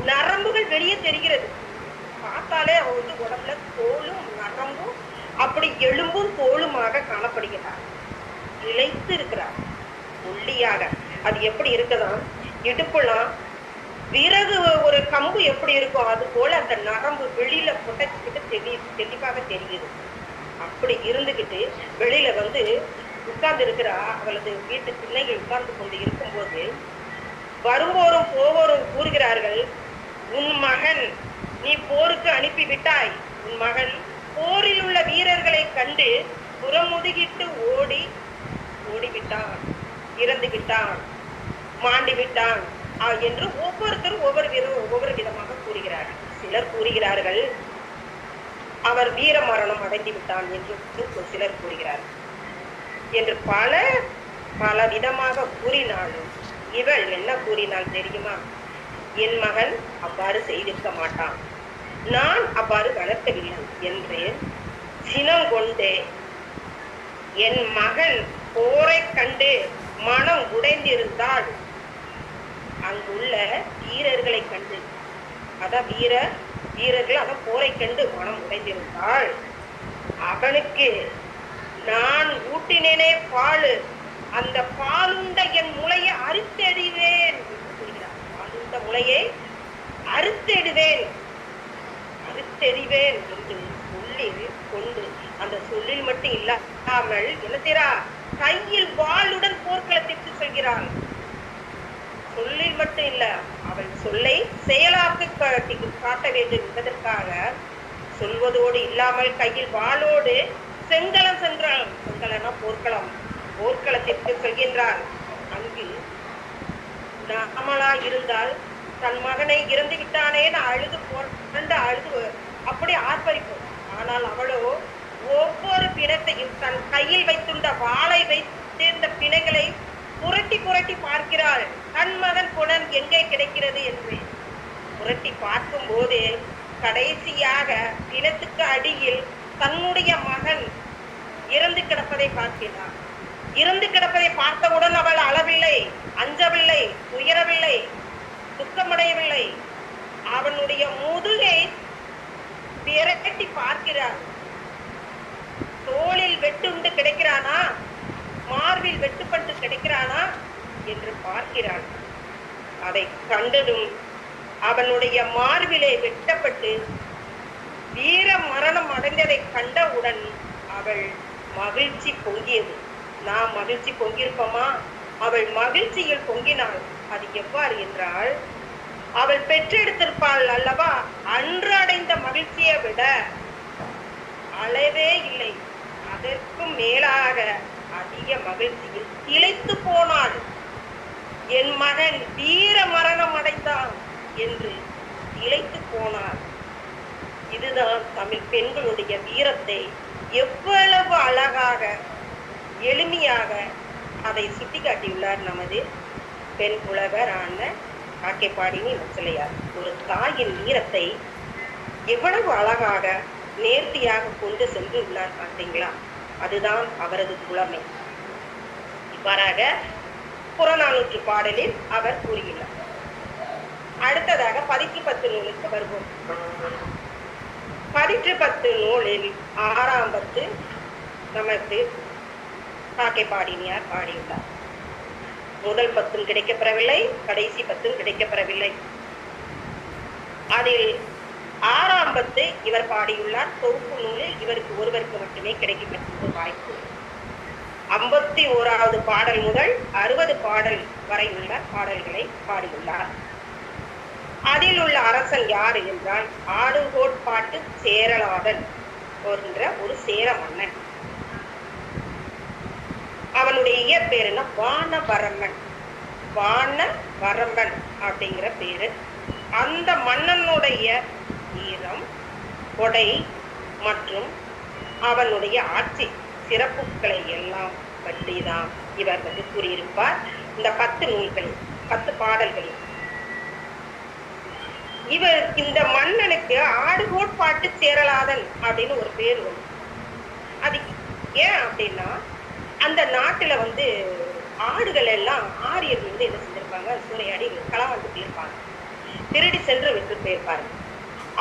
நரம்புகள் வெளியே தெரிகிறது. பார்த்தாலே அவ உடம்புல தோலும் நரம்பும் அப்படி எலும்பும் தோலுமாக காணப்படுகிறார். இழைத்து இருக்கிறார் ஒல்லியாக. அது எப்படி இருக்குதான்? இடுப்புலாம் விறகு ஒரு கம்பு எப்படி இருக்கும் அது போல அந்த நரம்பு வெளியில புடைச்சுக்கிட்டு தெளிவாக தெரியுது. அப்படி இருந்துகிட்டு வெளியில உட்கார்ந்து இருக்கிறா. அவளது வீட்டு பிள்ளைகள் உட்கார்ந்து கொண்டு இருக்கும்போது வரும்போரும் போவோரும் கூறுகிறார்கள், உன் மகன் நீ போருக்கு அனுப்பிவிட்டாய். உன் மகன் போரில் உள்ள வீரர்களை கண்டு புறமுதுகிட்டு ஓடிவிட்டான், இறந்து விட்டான், மாண்டு விட்டான் என்று ஒவ்வொருத்தரும் ஒவ்வொரு விதமாக கூறுகிறார்கள். சிலர் கூறுகிறார்கள் அவர் வீர மரணம் அடைந்து விட்டான் என்று சிலர் கூறுகிறார்கள். என்று பல விதமாக கூறினாலும் இவள் என்ன கூறினாள் தெரியுமா? என் மகன் அவ்வாறு செய்திருக்க மாட்டான், நான் அவ்வாறு வளர்க்கவில்லை என்று சினம் கொண்டு என் மகன் போரை கண்டு மனம் உடைந்திருந்தால் அங்குள்ள வீரர்களை கண்டு, அதான் வீரர்கள் அதான் போரை கண்டு மனம் உடைந்திருந்தால் அவனுக்கு நான் ஊட்டினேனே பாலு, அந்த பாலுண்ட என் முளையை அறுத்தெறிவேன். பாலுண்ட முளையை அறுத்தெறிவேன் என்று சொல்லி கொண்டு அந்த சொல்லில் மட்டும் இல்லாமல் என்ன செய்றா, கையில் வாளுடன் போர்க்களத்திற்கு செல்கிறாள். சொல்லில் மட்டும் இல்ல, அவள் சொல்லை செயலாக்க காட்ட வேண்டும் என்பதற்காக சொல்வதோடு இல்லாமல் கையில் வாளோடு செங்கலம் சென்றாள். செங்கலனா போர்க்களத்திற்கு செல்கின்றாள். அங்கு நாமளா இருந்தால் தன் மகனை இறந்து விட்டானேன்னு அழுது அப்படி ஆர்ப்பரிப்போம். ஆனால் அவளோ ஒவ்வொரு பிணத்தையும் தன் கையில் வைத்துள்ள வாளை வைத்து இந்த பிணங்களை புரட்டி பார்க்கிறாள். தன் மகன் புனன் எங்கே கிடைக்கிறது என்று புரட்டி பார்க்கும் போது கடைசியாக பிணத்துக்கு அடியில் தன்னுடைய மகன் இறந்து கிடப்பதை பார்க்கிறார். இறந்து கிடப்பதை பார்த்தவுடன் அவள் அழவில்லை, அஞ்சவில்லை, துயரவில்லை, துக்கமடையவில்லை. அவனுடைய முதுகை விரட்டி பார்க்கிறார். தோளில் வெட்டுண்டு கிடைக்கிறானா, மார்பில் வெட்டுப்பட்டு கிடைக்கிறானா என்று பார்க்கிறான். அதை கண்டதும் அவனுடைய மார்பிலே வெட்டப்பட்டு வீர மரணம் அடைந்ததை கண்டவுடன் அவள் மகிழ்ச்சி பொங்கியது. நாம் மகிழ்ச்சி பொங்கியிருப்போமா? அவள் மகிழ்ச்சியில் பொங்கினாள். அது எவ்வாறு என்றால், அவள் பெற்றெடுத்திருப்பாள் அல்லவா, அன்று அடைந்த மகிழ்ச்சியை விட அளவே இல்லை, அதற்கும் மேலாக அதிக மகிழ்ச்சியில் திளைத்து போனாள். என் மகன் வீர மரணம் அடைந்தான் என்று திளைத்து போனாள். இதுதான் தமிழ் பெண்களுடைய வீரத்தை எவ்வளவு அழகாக எளிமையாக அதை சுட்டிக்காட்டியுள்ளார் நமது பெண் புலவர் ஆன காக்கைப்பாடினி வச்சலையார். ஒரு தாயின் வீரத்தை எவ்வளவு அழகாக நேர்த்தியாக கொண்டு சென்று உள்ளார் பார்த்தீங்களா? அதுதான் அவரது புலமை. இவ்வாறாக புறநானூற்று பாடலில் அவர் கூறியுள்ளார். அடுத்ததாக 10 நூலுக்கு வருவோம். 10 நூலில் 6ஆம் பத்து நமக்கு காக்கைப்பாடினியார் பாடியுள்ளார். முதல் 10 கிடைக்கப்பெறவில்லை, கடைசி 10 கிடைக்கப்பெறவில்லை. அதில் 6ஆம் பத்து இவர் பாடியுள்ளார். தொகுப்பு நூலில் இவருக்கு ஒருவருக்கு மட்டுமே கிடைக்கப்பெற்ற வாய்ப்பு. 51வது பாடல் முதல் 60 பாடல் வரை உள்ள பாடல்களை பாடியுள்ளார். அதில் உள்ள அரசன் யாரு என்றால் ஆடுகோட்பாட்டு சேரலாதன் என்ற ஒரு சேர மன்னன். அவனுடைய இயற்பேர் என்ன? வானவரம்பன். வானவரம்பன் அப்படிங்கிற பேரு. அந்த மன்னனுடைய வீரம், கொடை மற்றும் அவனுடைய ஆட்சி சிறப்புகளை எல்லாம் பற்றிதான் இவர் கூறியிருப்பார் இந்த 10 நூல்களில், 10 பாடல்களில். இவர் இந்த மன்னனுக்கு ஆடுகோட்பாட்டு சேரலாதன் அப்படின்னு ஒரு பேர் வரும். அது ஏன் அப்படின்னா, அந்த நாட்டுல ஆடுகள் எல்லாம் ஆரியர்கள் என்ன செஞ்சிருப்பாங்க, சூறையாடி களவாண்டு இருப்பாங்க, திருடி சென்று விட்டு போயிருப்பாங்க.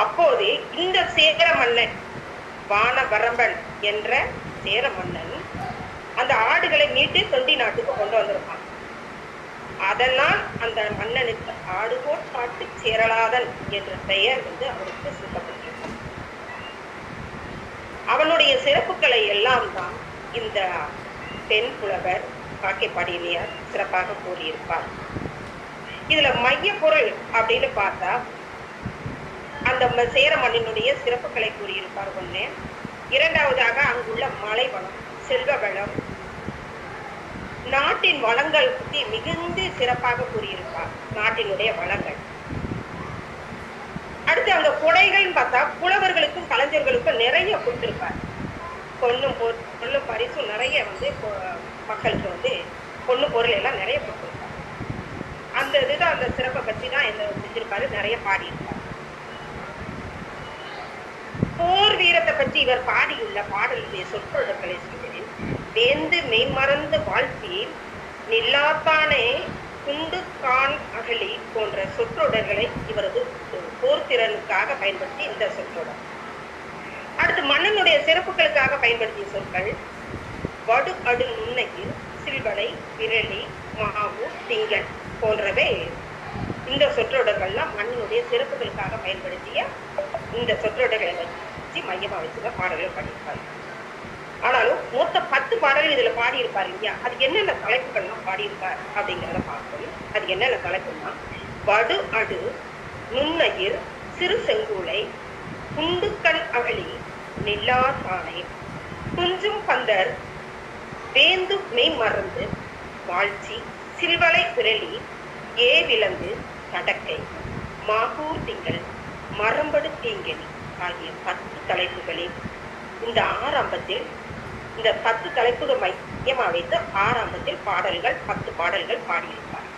அப்போது இந்த சேர மன்னன், வானவரம்பன் என்ற சேர மன்னன் அந்த ஆடுகளை மீட்டு தொண்டி நாட்டுக்கு கொண்டு வந்திருப்பான். அதனால் அந்த மன்னனுக்கு ஆடுகோட்பாட்டு சேரலாதன் என்ற பெயர் அவருக்கு சூட்டப்பட்டிருக்கும். அவனுடைய சிறப்புகளை எல்லாம் தான் இந்த பெண் புலவர் காக்கைப்பாடினியார் சிறப்பாக கூறியிருப்பார். இதுல மைய பொருள் அப்படின்னு பார்த்தா, அந்த சேர மண்ணினுடைய சிறப்புகளை கூறியிருப்பார் ஒண்ணு. இரண்டாவதாக அங்குள்ள மலை வளம், செல்வ வளம், நாட்டின் வளங்கள் பற்றி மிகுந்து சிறப்பாக கூறியிருப்பார், நாட்டினுடைய வளங்கள். அடுத்து அங்க கொடைகள்னு பார்த்தா புலவர்களுக்கும் கலைஞர்களுக்கும் நிறைய கொடுத்திருப்பார். பொண்ணும் பரிசும் நிறைய மக்களுக்கு பொண்ணு பொருள் எல்லாம் நிறைய கொடுத்திருப்பார். அந்த இதுதான் அந்த சிறப்பை பற்றி தான் என்ன செஞ்சிருப்பாரு, நிறைய பாடியிருப்பார். போர் வீரத்தை பற்றி இவர் பாடியுள்ள பாடலுடைய சொற்றொடர்களை சொல்கிறேன். வேந்து மெய்மறந்து வாழ்த்தி நில்லாத்தானே குண்டு கான் அகலி போன்ற சொற்றொடர்களை இவரது போர்த்திறனுக்காக பயன்படுத்தி இந்த சொற்றொடர். அடுத்து மன்னனுடைய சிறப்புகளுக்காக பயன்படுத்திய சொற்கள் வடு அடு நுண்ணையில், சில்வனை, விரலி, மாவு, திங்கள் போன்றவை. இந்த சொற்றொடர்கள்லாம் மன்னனுடைய சிறப்புகளுக்காக பயன்படுத்திய இந்த சொற்றொடர்களை வச்சு மையமா வச்சுதான் பாடல்கள் பாடியிருப்பாரு. ஆனாலும் மொத்த 10 பாடல்கள் இதுல பாடியிருப்பாரு இல்லையா, அது என்னென்ன தலைப்புகள்லாம் பாடியிருப்பார் அப்படிங்கிறத பார்க்கணும். அது என்னென்ன தலைப்புன்னா வடு அடு நுண்ணையில், சிறு செங்கூளை, குண்டுக்கண் அகலி, நில்லா தானை, துஞ்சும் பந்தர், வேந்து மெய் மறந்து வாழ்ச்சி, சில்வளை விரலி, ஏ விலங்கு, தடக்கை, மாகூர் திங்கள், மரம்படு தீங்கனி ஆகிய 10 தலைப்புகளில் இந்த ஆரம்பத்தில் இந்த 10 தலைப்புகள் மையமா வைத்து ஆரம்பத்தில் பாடல்கள் 10 பாடல்கள் பாடியிருப்பார்.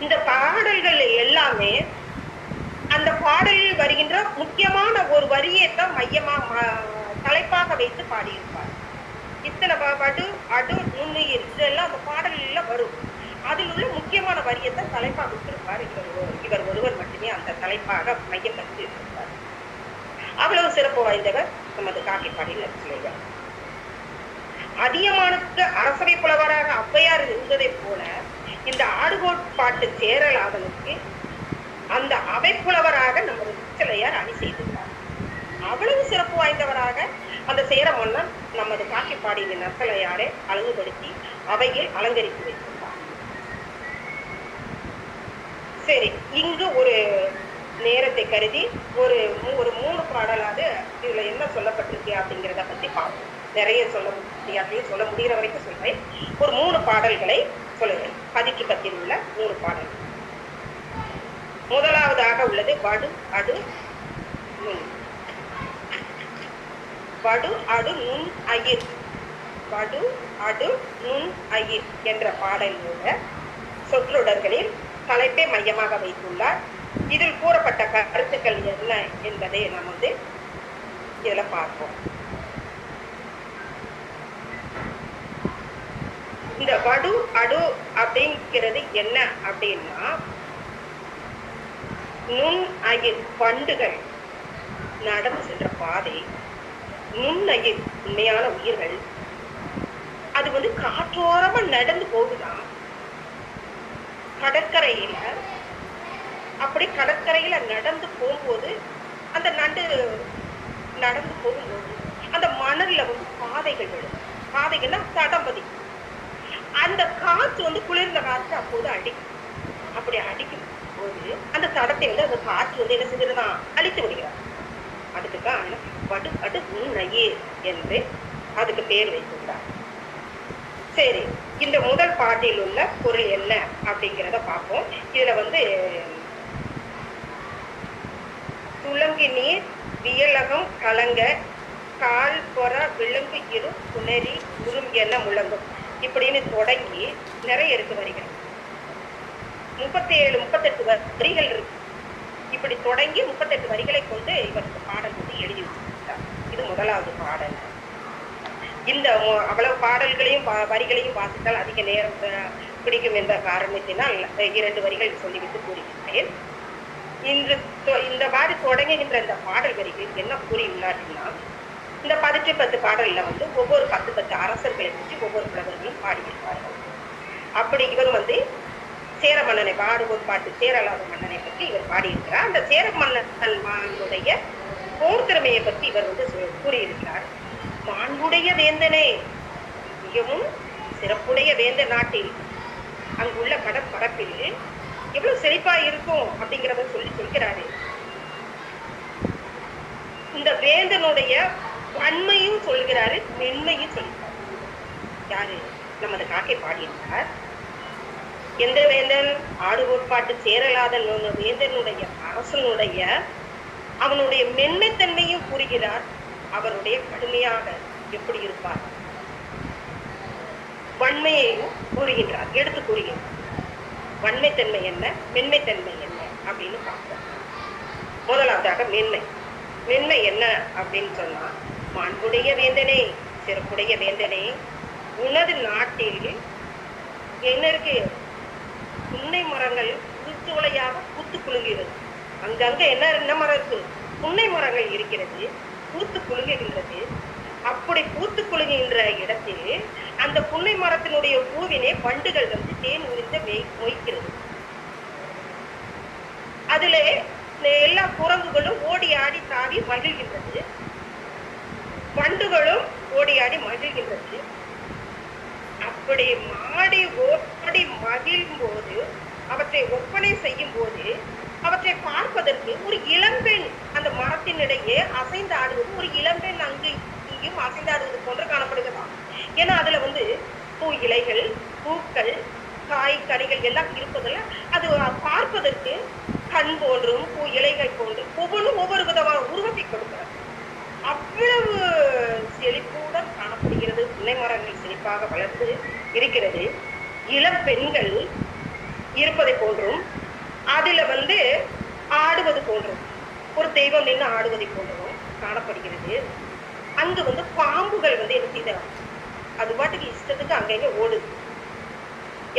இந்த பாடல்கள் எல்லாமே அந்த பாடலில் வருகின்ற முக்கியமான ஒரு வரியை தான் மையமா தலைப்பாக வைத்து பாடியிருப்பார். இத்தனை வடு அடு நுண்ணுயிர் இதெல்லாம் அந்த பாடல்கள்ல வரும். அதில் உள்ள முக்கியமான வரியை தான் தலைப்பாக விட்டிருப்பார். இவர் ஒருவர் மட்டுமே அந்த தலைப்பாக மையப்படுத்தி இருப்பார். அவ்வளவு சிறப்பு வாய்ந்தவர் நமது காக்கைப்பாடியில் நச்சிலையார். அதியமானுக்கு அரசவை புலவராக ஔவையார் இருந்ததை போல இந்த ஆடுகோட்பாட்டு சேரலாதனுக்கு அந்த அவை புலவராக நமது நச்சிலையார் அணி செய்துள்ளார். அவ்வளவு சிறப்பு வாய்ந்தவராக அந்த சேர மன்னன் நமது காக்கைப்பாடியின் நச்சிலையாரை அழகுபடுத்தி அவையில் அலங்கரித்து வைத்துள்ளார். சரி, இங்கு ஒரு நேரத்தை கருதி ஒரு 3 பாடலாவது இதுல என்ன சொல்லப்பட்டிருக்கு அப்படிங்கிறத பத்தி பார்ப்போம். நிறைய சொல்ல முடிகிற வரைக்கும் சொல்றேன். ஒரு 3 பாடல்களை சொல்லுவேன். 10 உள்ள 3 பாடல்கள். முதலாவதாக உள்ளது வடு அடு நுண். வடு அடு நுண் அயிர். வடு அடு நுண் அயிர் என்ற பாடலோட சொற்றொடர்களில் தலைப்பை மையமாக வைத்துள்ளார். இதில் கூறப்பட்ட கருத்துக்கள் என்ன என்பதை நாம் இதுல பார்ப்போம். இந்த வடு அடு அப்படிங்கிறது என்ன அப்படின்னா, நுண் அயிர் வண்டுகள் நடந்து சென்ற பாதை, நுண் அயிர் உண்மையான உயிர்கள், அது காற்றோரமா நடந்து போகுதான் கடற்கரையில. அப்படி கடற்கரையில நடந்து போகும்போது அந்த நண்டு நடந்து போகும்போது அந்த மணல்ல பாதைகள் விடும். பாதைகள்னா தடம்பதி. அந்த காற்று குளிர்ந்த காற்று அப்போது அடிக்கும். அப்படி அடிக்கும் போது அந்த தடத்தை அந்த காற்று என்ன செஞ்சதுதான் அழித்து விடுகிறார். அதுக்குதான் வடு அடு நுண்ணையே என்று அதுக்கு பேர் வைத்துள்ளார். சரி, இந்த முதல் பாட்டில் உள்ள பொருள் என்ன அப்படிங்கிறத பார்ப்போம். இதுல துளங்கி நீர் வியலகம் கலங்க கால் பொற விலங்கு இரு புணரி உரும் என்ன முழங்கும் இப்படின்னு தொடங்கி நிறைய இருக்கு வரிகள். 37-38 வரிகள் இருக்கு. இப்படி தொடங்கி 38 வரிகளை கொண்டு இவருக்கு பாடல் எழுதி வச்சிருக்கார். இது முதலாவது பாடல். இந்த அவ்வளவு பாடல்களையும் வரிகளையும் வாசித்தால் அதிக நேரம் பிடிக்கும் என்ற காரணத்தினால் 2 வரிகள் சொல்லிவிட்டு கூறுகின்றேன். இந்த மாதிரி தொடங்குகின்ற இந்த பாடல் வரிகள் என்ன கூறியுள்ளார்னா, இந்த 10 பாடல்ல ஒவ்வொரு 10 அரசர்களை பற்றி ஒவ்வொரு புலவர்களும் பாடியிருப்பார்கள். அப்படி இவர் சேர மன்னனை பாட்டு சேரலாத மன்னனை பற்றி இவர் பாடியிருக்கிறார். அந்த சேர மன்னனுடைய போர் திறமையை பற்றி இவர் கூறியிருக்கிறார். மாண்புடைய வேந்தனே, மிகவும் சிறப்புடைய வேந்த நாட்டில் அங்குள்ள கடற்பரப்பில் எவ்வளவு செழிப்பா இருக்கும் அப்படிங்கிறத சொல்கிறாரு. இந்த வேந்தனுடைய வன்மையும் சொல்கிறாரு, மென்மையும் சொல்கிறார். யாரு? நமது காக்கை பாடியிருந்தார். எந்த வேந்தன்? ஆடு கோட்பாட்டு சேரலாத வேந்தனுடைய அரசனுடைய அவனுடைய மென்மைத்தன்மையும் கூறுகிறார். அவருடைய கடுமையாக எப்படி இருப்பார், வன்மையையும் கூறுகின்றார், எடுத்து கூறுகின்றார். வன்மைத்தன்மை என்ன, மென்மைத்தன்மை என்ன அப்படின்னு பார்ப்போம். முதலாவதாக மென்மை. மென்மை என்ன அப்படின்னு சொன்னா, மாண்புடைய வேந்தனே, சிறப்புடைய வேந்தனே, உனது நாட்டில் என்ன இருக்கு? புன்னை மரங்கள் புதுச்சோலையாக பூத்து குலுங்குகிறது. அங்கங்க என்ன மரம் இருக்கு? புன்னை மரங்கள் இருக்கிறது, பூத்து குலுங்குகின்றது. அப்படி பூத்து குலுங்குகின்ற இடத்தில் அந்த புன்னை மரத்தினுடைய பூவினை வண்டுகள் வந்து தேன் உரிந்த மொய்க்கிறது. அதுல எல்லா குரங்குகளும் ஓடி ஆடி தாவி மகிழ்கின்றது, வண்டுகளும் ஓடி ஆடி மகிழ்கின்றது. அப்படி மாடி ஓடி மகிழும் போது, அவற்றை ஒப்பனை செய்யும் போது, அவற்றை பார்ப்பதற்கு ஒரு இளம்பெண் அந்த மரத்தினிடையே அசைந்து ஆடுவது, ஒரு இளம்பெண் அங்கு இங்கேயும் அசைந்தாடுவது போன்று காணப்படுகிறதாம். ஏன்னா அதுல வந்து பூ இலைகள், பூக்கள், காய் கனிகள் எல்லாம் இருப்பதில் அது பார்ப்பதற்கு கண் போன்றும் பூ இலைகள் போன்றும் ஒவ்வொன்றும் ஒவ்வொரு விதமான உருவத்தை கொடுக்கிறது. அவ்வளவு செழிப்புடன் காணப்படுகிறது. புன்னை மரங்கள் செழிப்பாக வளர்ந்து இருக்கிறது. இளம் பெண்கள் இருப்பதை போன்றும், அதுல வந்து ஆடுவது போன்றும், ஒரு தெய்வம் நின்று ஆடுவதை போன்றும் காணப்படுகிறது. அங்கு வந்து பாம்புகள் வந்து என்ன செய்த, அது பாட்டுக்கு இஷ்டத்துக்கு அங்கங்க ஓடுது,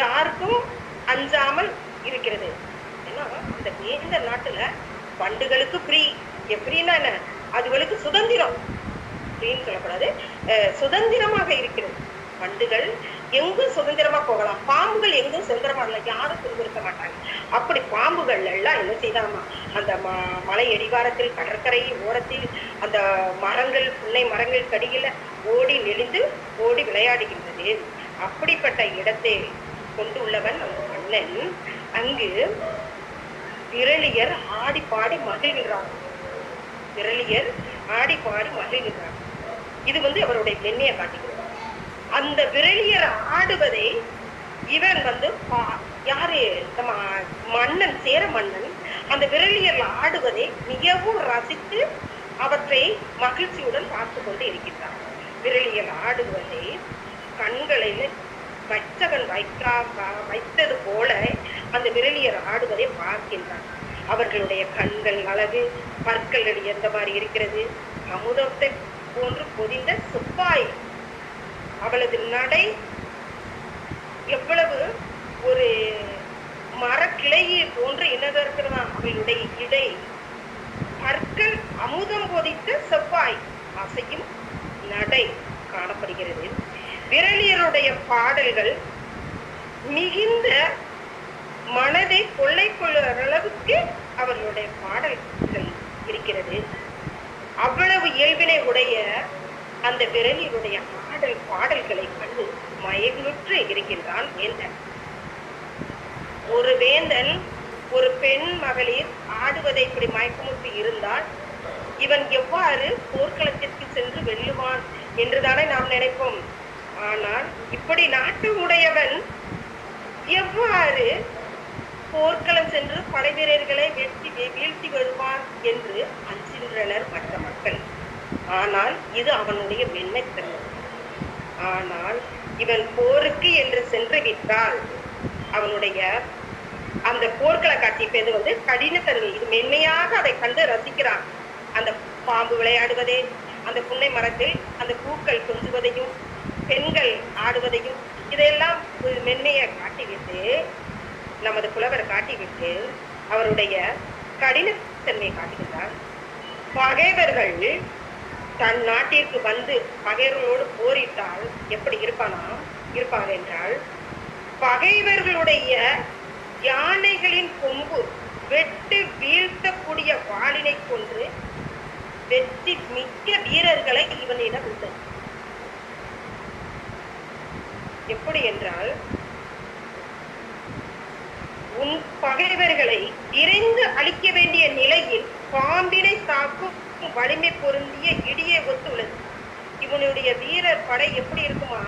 யாருக்கும் அஞ்சாமல் இருக்கிறது. ஏன்னா அந்த வேந்த நாட்டுல வண்டுகளுக்கு ஃப்ரீ. எப்படின்னா என்ன, அதுகளுக்கு சுதந்திரம். ஃப்ரீன்னு சொல்லக்கூடாது, சுதந்திரமாக இருக்கிறது. வண்டுகள் எங்கும் சுதந்திரமா போகலாம், பாம்புகள் எங்கும் சுதந்திரமா இல்லை, யாரும் துன்புறுத்த மாட்டாங்க. அப்படி பாம்புகள் எல்லாம் என்ன செய்தாமா, அந்த மலை அடிவாரத்தில் கடற்கரை ஓரத்தில் அந்த மரங்கள், புன்னை மரங்கள் கடியில ஓடி நெளிந்து ஓடி விளையாடுகின்றது. அப்படிப்பட்ட இடத்தை கொண்டு உள்ளவன் அந்த மன்னன். அங்கு விரலியர் ஆடி பாடி மகிழ்கிறார். விரலியர் ஆடி பாடி மகிழ்கிறார். இது வந்து அவருடைய பெண்ணையை காட்டுகிறார். அந்த விரலியர் ஆடுவதை இவன் வந்து யாரு, மன்னன், சேர மன்னன் அந்த விரலியர் ஆடுவதை மிகவும் ரசித்து அவற்றை மகிழ்ச்சியுடன் பார்த்து கொண்டு இருக்கின்றார். விரலியர் ஆடுவதை கண்களில் வைத்தவன் வைத்தது போல அந்த விரலியர் ஆடுவதை பார்க்கின்றார். அவர்களுடைய கண்கள் அழகு, பற்கள் எந்த மாதிரி இருக்கிறது, அமுதத்தை போன்று பொதிந்த சிப்பாய். அவளது நடை எவ்வளவு ஒரு மரக்கிளையை போன்று என்னதா இருக்கிறதா, அவளுடைய இடை, பற்கள் அமுதம் பொதித்த செவ்வாய், அசையும் நடை காணப்படுகிறது. விரலியருடைய பாடல்கள் மிகுந்த மனதை கொள்ளை கொள்ளுற அளவுக்கு அவர்களுடைய பாடல்கள் இருக்கிறது. அவ்வளவு இயல்பினை உடைய அந்த விரலியருடைய பாடல்களை கண்டு மயங்குற்று இருக்கின்றான் வேந்தன். ஒரு வேந்தன் ஒரு பெண் மகளிர் ஆடுவதை இப்படி மயக்கமுற்று இருந்தால் இவன் எவ்வாறு போர்க்களத்திற்கு சென்று வெல்லுவான் என்றுதானே நாம் நினைப்போம். ஆனால் இப்படி நாட்டு உடையவன் எவ்வாறு போர்க்களம் சென்று படை வீரர்களை வீழ்த்தி வருவான் என்று அஞ்சின்றனர் மற்ற மக்கள். ஆனால் இது அவனுடைய மென்மைத்தன்மை. ஆனால் இவன் போருக்கு என்று சென்று விட்டால் அவனுடைய அந்த போர்க்கள காட்சிப்பது வந்து கடினத்தன்மை. இது மென்மையாக அதை கண்டு ரசிக்கிறான். அந்த பாம்பு விளையாடுவதே, அந்த புன்னை மரத்தில் அந்த பூக்கள் கொஞ்சுவதையும், பெண்கள் ஆடுவதையும், இதையெல்லாம் மென்மையை காட்டிவிட்டு, நமது புலவர் காட்டிவிட்டு அவருடைய கடினத்தன்மையை காட்டுகின்றார். பகைவர்கள் தன் நாட்டிற்கு வந்து பகைவர்களோடு போரிட்டால் எப்படி இருப்பார் என்றால், பகைவர்களுடைய யானைகளின் கொம்பு வெட்டு வீழ்த்தக்கூடிய வாளினை கொன்று வெற்றி மிக்க வீரர்களை இவனிடம் உண்டு. எப்படி என்றால், உன் பகைவர்களை இறைந்து அழிக்க வேண்டிய நிலையில் பாம்பினை தாக்கும் வலிமை பொருந்திய இடியை ஒத்து உள்ளது. இவனுடைய வீரர் படை எப்படி இருக்குமா,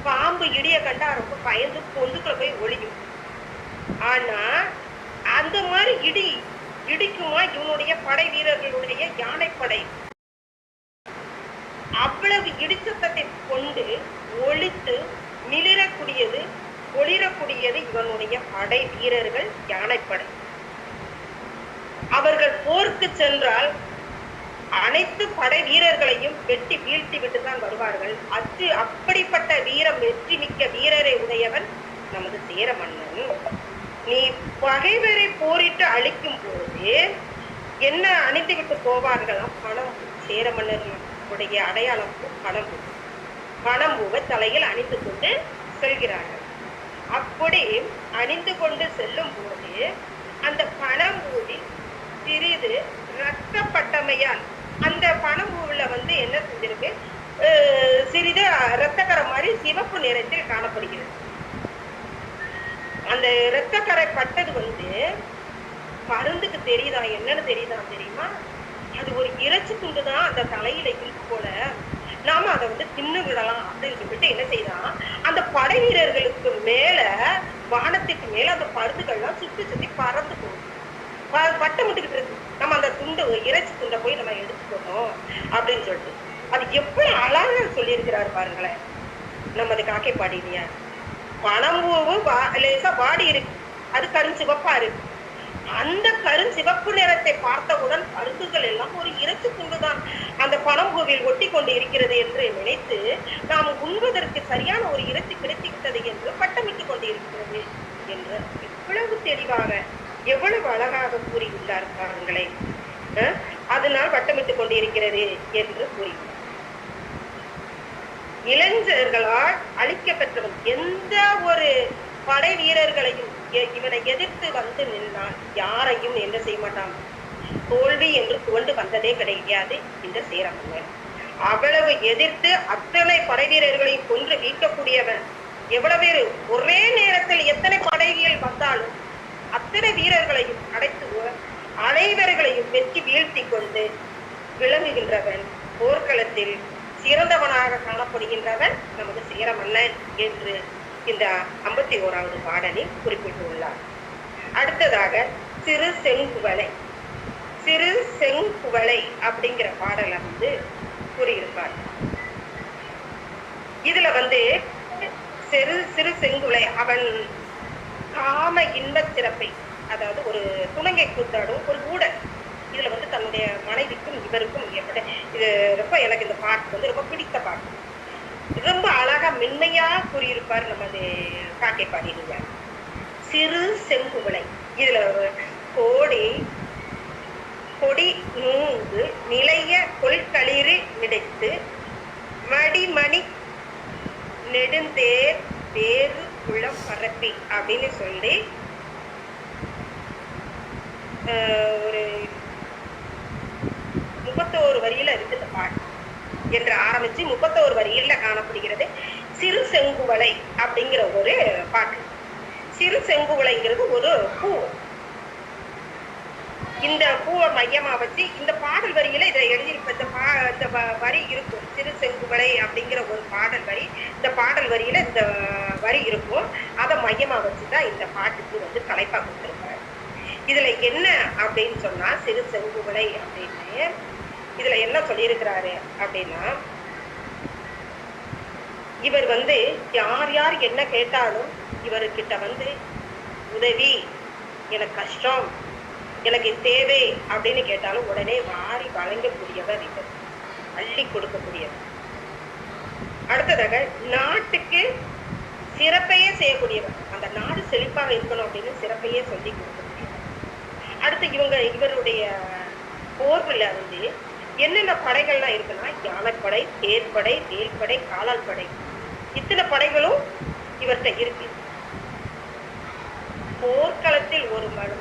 பாம்பு இடிய கண்டா ரொம்ப பயந்து பொந்துக்குள்ள போய் ஒளியும். ஆனா அந்த மாதிரி இடிக்குமா இவனுடைய படை வீரர்களுடைய யானைப்படை. அவ்வளவு இடிச்சத்தத்தை கொண்டு ஒளித்து மிளிரக்கூடியது ஒளிரக்கூடியது இவனுடைய படை வீரர்கள் யானைப்படை. அவர்கள் போருக்கு சென்றால் அனைத்து படை வீரர்களையும் வெட்டி வீழ்த்தி விட்டுதான் வருவார்கள். அப்படிப்பட்ட வீரம் வெற்றி மிக்க வீரரை உடையவன் நமது சேர மன்னன். நீ பகைவரை போரிட்டு அழிக்கும் போது என்ன அணிந்து விட்டு போவார்களாம்? பணம். சேர மன்னர்களுடைய அடையாளம் பணம்பூ. பணம்பூவை தலையில் அணிந்து கொண்டு செல்கிறார்கள். அப்படி அணிந்து கொண்டு செல்லும் போது அந்த பணம்பூவில் சிறிது ரத்தப்பட்டமையால் அந்த பணம்பூவுல என்ன செஞ்சிருக்கு, சிறிது இரத்தக்கரை மாதிரி சிவப்பு நிறத்தில் காணப்படுகிறது. அந்த இரத்தக்கரை பட்டது மருந்துக்கு தெரியுதா, என்னன்னு தெரியுதா தெரியுமா? அது ஒரு இறைச்சி துண்டு தான் அந்த தலையில இருக்கு போல, நாம அதை தின்னு விடலாம் அப்படின்னு சொல்லிட்டு என்ன செய்தான், அந்த படை வீரர்களுக்கு மேல வானத்துக்கு மேல அந்த பருந்துகள்லாம் சுத்தி சுத்தி பறந்து போகுது, வட்டமிட்டுக்கிட்டு இருக்கு. நம்ம அந்த துண்டு இறைச்சி துண்டை போய் நம்ம எடுத்துக்கணும் அப்படின்னு சொல்லிட்டு அது எப்படி அழகா சொல்லியிருக்கிறாரு பாருங்களேன் நமது காக்கை பாடினியா. பணம்பூவு லேசா வாடி இருக்கு, அது கருஞ்சிவப்பா இருக்கு. அந்த கருஞ்சிவப்பு நிறத்தை பார்த்தவுடன் பருந்துகள் எல்லாம் ஒரு இறைச்சி துண்டுதான் அந்த பணம்பூவில் ஒட்டி கொண்டு இருக்கிறது என்று நினைத்து நாம் உண்பதற்கு சரியான ஒரு இறைச்சி கிடைத்து விட்டது என்று பட்டமிட்டுக் கொண்டு இருக்கிறது என்று எவ்வளவு தெளிவாக எவ்வளவு அழகாக கூறியுள்ளார் பாருங்களேன். அதனால் வட்டமிட்டுக் கொண்டிருக்கிறது என்று கூறியுள்ளார். இளைஞர்களால் அழிக்கப்பெற்றவன் எந்த ஒரு படை வீரர்களையும் இவனை எதிர்த்து நின்றால் யாரையும் என்ன செய்ய மாட்டான், தோல்வி என்று துவண்டு வந்ததே கிடையாது இந்த சேர மன்னன். அவ்வளவு எதிர்த்து அத்தனை படை வீரர்களையும் கொன்று வீழ்த்தக்கூடியவன். எவ்வளவு பேரு ஒரே நேரத்தில் எத்தனை படைகள் வந்தாலும் அத்தனை வீரர்களையும் அடைத்து அனைவர்களையும் வெற்றி வீழ்த்தி கொண்டு விளங்குகின்றவன், போர்க்களத்தில் சிறந்தவனாக காணப்படுகின்றவன் நமது சேர மன்னன் என்று இந்த 51வது பாடலில் குறிப்பிட்டுள்ளார். அடுத்ததாக சிறு செங்குவளை. சிறு செங்குவளை அப்படிங்கிற பாடலை கூறியிருப்பார். இதுல சிறு செங்குவளை அவன் காம இன்ப சிறப்பை, அதாவது ஒரு துணங்கை கூத்தாடும் ஒரு ஊடல். இதுல தன்னுடைய மனைவிக்கும் இவருக்கும் இது ரொம்ப எனக்கு இந்த பாட்டு ரொம்ப பிடித்த பாட்டு. ரொம்ப அழகா மென்மையா கூறியிருப்பார் நமது காக்கை பாடினார். சிறு செங்குவளை. இதுல கொடி நூங்கு நிலைய கொள்களிறு நினைத்து மடிமணி நெடுந்தேர் வேறு குளம் பரப்பி அப்படின்னு சொல்லி ஒரு 31 வரியில இருக்கு இந்த பாட்டு என்று ஆரம்பிச்சு 31 வரியில காணப்படுகிறது சிறு செங்குவளை அப்படிங்கிற ஒரு பாட்டு. சிறு செங்குவளைங்கிறது ஒரு பூ. இந்த பூவை மையமா வச்சு இந்த பாடல் வரியில இதை எழுதியிருப்ப இந்த வரி இருக்கும். சிறு செங்குவளை அப்படிங்கிற ஒரு பாடல் வரி, இந்த பாடல் வரியில இந்த வரி இருக்கும். அதை மையமா வச்சுதான் இந்த பாட்டுக்கு தலைப்பா கொடுத்திருப்பாரு. இதுல என்ன அப்படின்னு சொன்னா, சிறு செங்குவளை அப்படின்னு இதுல என்ன சொல்லியிருக்கிறாரு அப்படின்னா, இவர் யார் யார் என்ன கேட்டாலும் இவர்கிட்ட உதவி, எனக்கு கஷ்டம், எனக்கு தேவை அப்படின்னு கேட்டாலும் உடனே வாரி வழங்கக்கூடியவர் இவர், அள்ளி கொடுக்கக்கூடியவர். அடுத்ததாக நாட்டுக்கு சிறப்பையே செய்யக்கூடியவர், அந்த நாடு செழிப்பாக இருக்கணும் அப்படின்னு சிறப்பையே சொல்லி கொடுக்கக்கூடியவர். அடுத்து இவருடைய போர்ல என்னென்ன படைகள்லாம் இருக்குன்னா, யானைப்படை, தேர்ப்படை, வேல்படை, காலால் படை, இத்தனை படைகளும் இவர்கிட்ட இருக்கு. போர்க்களத்தில்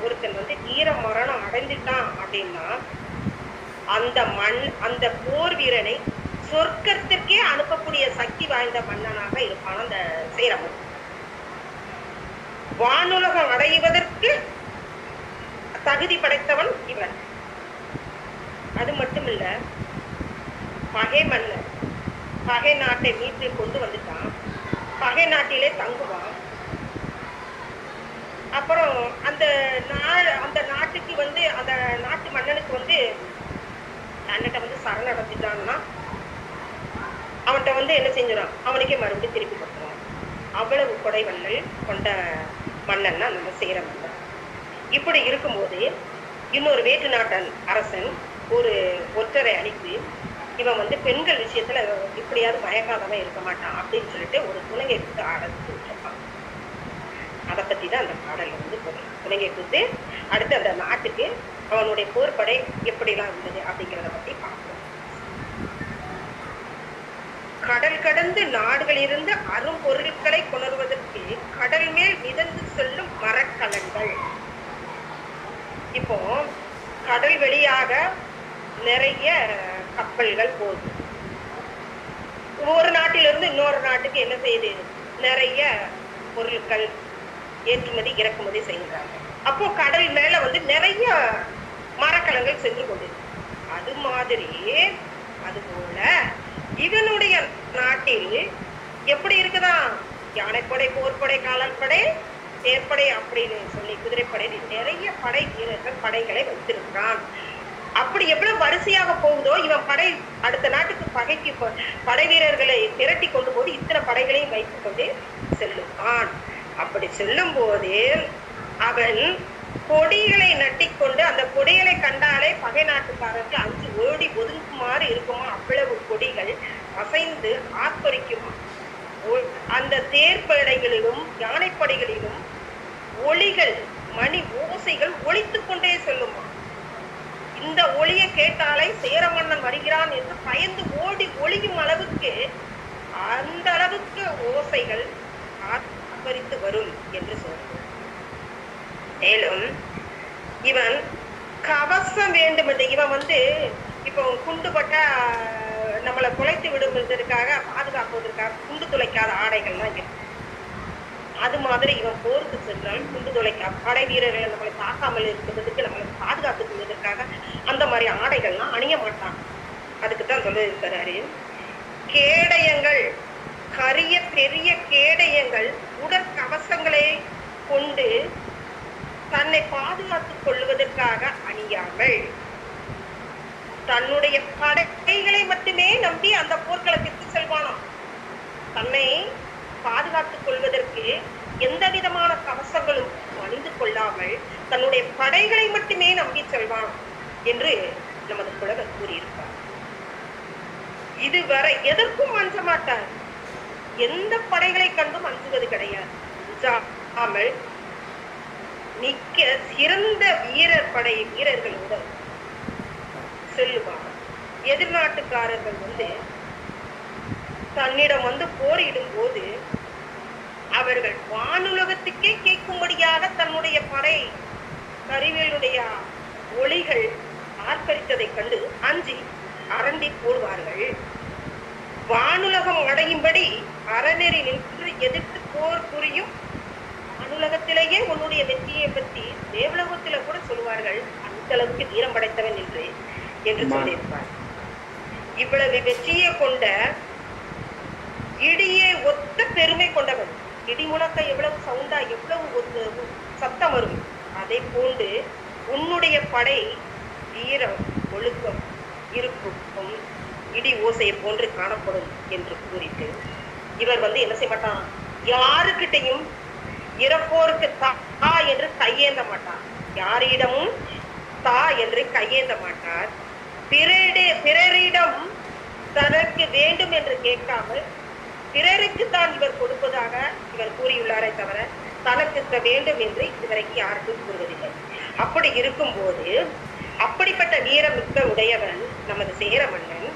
ஒருத்தன் வீர மரணம் அடைஞ்சிட்டான் அப்படின்னா அந்த போர் வீரனை சொர்க்கத்திற்கே அனுப்பக்கூடிய சக்தி வாய்ந்த மன்னனாக இருப்பான் அந்த சேரமன். வானுலகம் அடைவதற்கு தகுதி படைத்தவன் இவன். அது மட்டும் இல்ல, பகை மன்னர் பகை நாட்டை மீட்டு கொண்டு வந்துட்டான், பகை நாட்டிலே தங்குவான். அப்புறம் அந்த நாட்டுக்கு வந்து அந்த நாட்டு மன்னனுக்கு வந்து தன்னிட்ட வந்து சரணடைஞ்சிட்டான்னா அவன்கிட்ட வந்து என்ன செஞ்சிடும், அவனுக்கே மறுபடியும் திருப்பி கொடுத்துருவான். அவ்வளவு கொடை வள்ளல் கொண்ட மன்னன் தான் நம்ம சேர மன்னன். இப்படி இருக்கும்போது இன்னொரு வேற்று நாட்டன் அரசன் ஒரு ஒற்றரை அனுப்பி, இவன் வந்து பெண்கள் விஷயத்துல இப்படியாவது மயக்காதவன் இருக்க மாட்டான் அப்படின்னு சொல்லிட்டு ஒரு துணையை கொடுத்து ஆடத்து விட்டுருப்பான். அதை பத்தி தான் அந்த பாடல்ல வந்து துணையை கொடுத்து அடுத்து அந்த நாட்டுக்கு அவனுடைய போர்படை எப்படிலாம் இருந்தது அப்படிங்கிறத பத்தி பார்ப்போம். கடல் கடந்து நாடுகளிலிருந்து அரும்பொருட்களை கொணர்வதற்கு கடல் மேல் மிதந்து செல்லும் மரக்கலங்கள். இப்போ கடல் வழியாக நிறைய கப்பல்கள் போகுது. ஒரு நாட்டிலிருந்து இன்னொரு நாட்டுக்கு என்ன செய்யுது, நிறைய பொருட்கள் ஏற்றுமதி இறக்குமதி செய்கிறாங்க. அப்போ கடல் மேல வந்து நிறைய மரக்கலங்கள் சென்று கொண்டிருக்கு. அது மாதிரி அதுபோல இவனுடைய நாட்டில் எப்படி இருக்குதா, யானைப்படை, போர்ப்படை, காலாட்படை, தேர்ப்படை அப்படின்னு சொல்லி குதிரைப்படைன்னு நிறைய படை வீரர்கள் படைகளை வைத்திருக்கிறான். அப்படி எவ்வளவு வரிசையாக போகுதோ இவன் படை அடுத்த நாட்டுக்கு பகைக்கு படை வீரர்களை திரட்டி கொண்டு போது இத்தனை படைகளையும் வைத்துக் கொண்டு செல்லுவான். அப்படி செல்லும் போது அவன் கொடிகளை நட்டிக்கொண்டு அந்த கொடிகளை கண்டாலே பகை நாட்டுக்காரருக்கு அஞ்சு ஓடி ஒதுங்குமாறு இருக்குமா, அவ்வளவு கொடிகள் அசைந்து ஆர்ப்பரிக்குமா. அந்த தேர்ப்படைகளிலும் யானைப்படைகளிலும் ஒளிகள், மணி ஓசைகள் ஒலித்துக் கொண்டே செல்லுமா. இந்த ஒளியை கேட்டாலே சேர மன்னன் வருகிறான் என்று பயந்து ஓடி ஒளியும் அளவுக்கு அந்த அளவுக்கு ஓசைகள் ஆர்ப்பரித்து வரும் என்று சொல்றார். மேலும் இவன் கவசம் வேண்டும் என்று, இவன் வந்து இப்போ குண்டுபட்ட நம்மளை குலைத்து விடுவதற்காக பாதுகாப்பதற்காக குண்டு துளைக்காத ஆடைகள்லாம் இருக்கு. அது மாதிரி இவன் போருக்கு சென்றால் குண்டு துளைக்க படை வீரர்களை நம்மளை தாக்காமல் இருக்கிறதுக்கு, நம்மளை பாதுகாத்துக் கொள்வதற்காக அந்த மாதிரி ஆடைகள்லாம் அணிய மாட்டான். அதுக்குத்தான் சொல்ல இருக்கிறாரு, கேடயங்கள், கரிய பெரிய கேடயங்கள், உடற்கவசங்களை கொண்டு தன்னை பாதுகாத்துக் கொள்வதற்காக அணியாமல் தன்னுடைய படைகளை மட்டுமே நம்பி அந்த போர்க்களத்திற்கு செல்வானாம். தன்னை பாதுகாத்துக் கொள்வதற்கு எந்த விதமான கவசங்களும் அணிந்து கொள்ளாமல் தன்னுடைய படைகளை மட்டுமே நம்பி செல்வான் என்று நமது புலவர் கூறியிருப்பார். இதுவரை எதற்கும் அஞ்ச மாட்டார், எந்த படைகளை கண்டும் அஞ்சுவது கிடையாது. அஞ்சாமல் மிக்க சிறந்த வீரர்களோடு செல்லுவார். எதிர்நாட்டுக்காரர்கள் வந்து தன்னிடம் வந்து போரிடும் போது அவர்கள் வானுலகத்துக்கே கேட்கும்படியாக தன்னுடைய படை கருவிகளுடைய ஒளிகள் ஆர்ப்பரித்ததை கண்டு அஞ்சி அரண்டி போடுவார்கள். வானுலகம் அடையும்படி அறநெறி நின்று எதிர்த்து போர் புரியும் அனுலகத்திலேயே உன்னுடைய வெற்றியை பற்றி தேவலோகத்தில கூட சொல்வார்கள், அந்த அளவுக்கு வீரம் படைத்தவன் என்று சொல்லியிருப்பார். இவ்வளவு வெற்றியை கொண்ட இடியை ஒத்த பெருமை கொண்டவன். இடி முழக்க எவ்வளவு சவுண்டா, எவ்வளவு சத்தம் வரும், அதை போன்று உன்னுடைய படை வீரம் ஒழுக்கம் இருக்கும் இடி ஓசையை போன்று காணப்படும் என்று கூறிட்டு இவர் வந்து என்ன செய்ய மாட்டான், யாருக்கிட்டையும் இறப்போருக்கு தா என்று கையேந்த மாட்டார், யாரிடமும் தா என்று கையேந்த மாட்டார். பிறரிடம் தனக்கு வேண்டும் என்று கேட்காமல் பிறருக்கு தான் இவர் கொடுப்பதாக இவர் கூறியுள்ளாரே தவிர தனக்கு வேண்டும் என்று இதுவரைக்கும் யாருக்கும் கூறுவதில்லை. அப்படி இருக்கும்போது அப்படிப்பட்ட வீரமிக்க உடையவன் நமது சேர மன்னன்.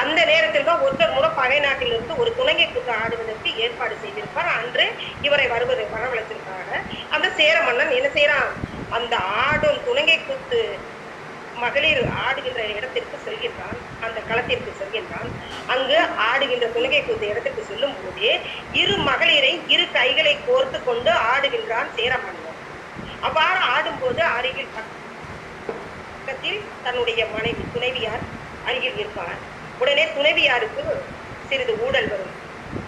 அந்த நேரத்தில் தான் ஒருத்தர் முறை பகை நாட்டிலிருந்து ஒரு துணையை கூத்து ஆடுவதற்கு ஏற்பாடு செய்திருப்பார். அன்று இவரை வரவழைத்திருக்காங்க. அந்த சேர மன்னன் என்ன செய்யறான், அந்த ஆடும் துணங்கை கூத்து மகளிர் ஆடுகின்ற இடத்திற்கு செல்கின்றான், அந்த களத்திற்கு செல்கின்றான். அங்கு ஆடுகின்ற துணங்கை கூத்து இடத்திற்கு செல்லும் போதே இரு மகளிரை இரு கைகளை கோர்த்து கொண்டு ஆடுகின்றான் சேர மன்னன். அவ்வாறு ஆடும்போது அருகில் பக்கத்தில் தன்னுடைய மனைவி துணைவியார் அருகில் இருப்பார். உடனே துணைவியாருக்கு சிறிது ஊடல் வரும்.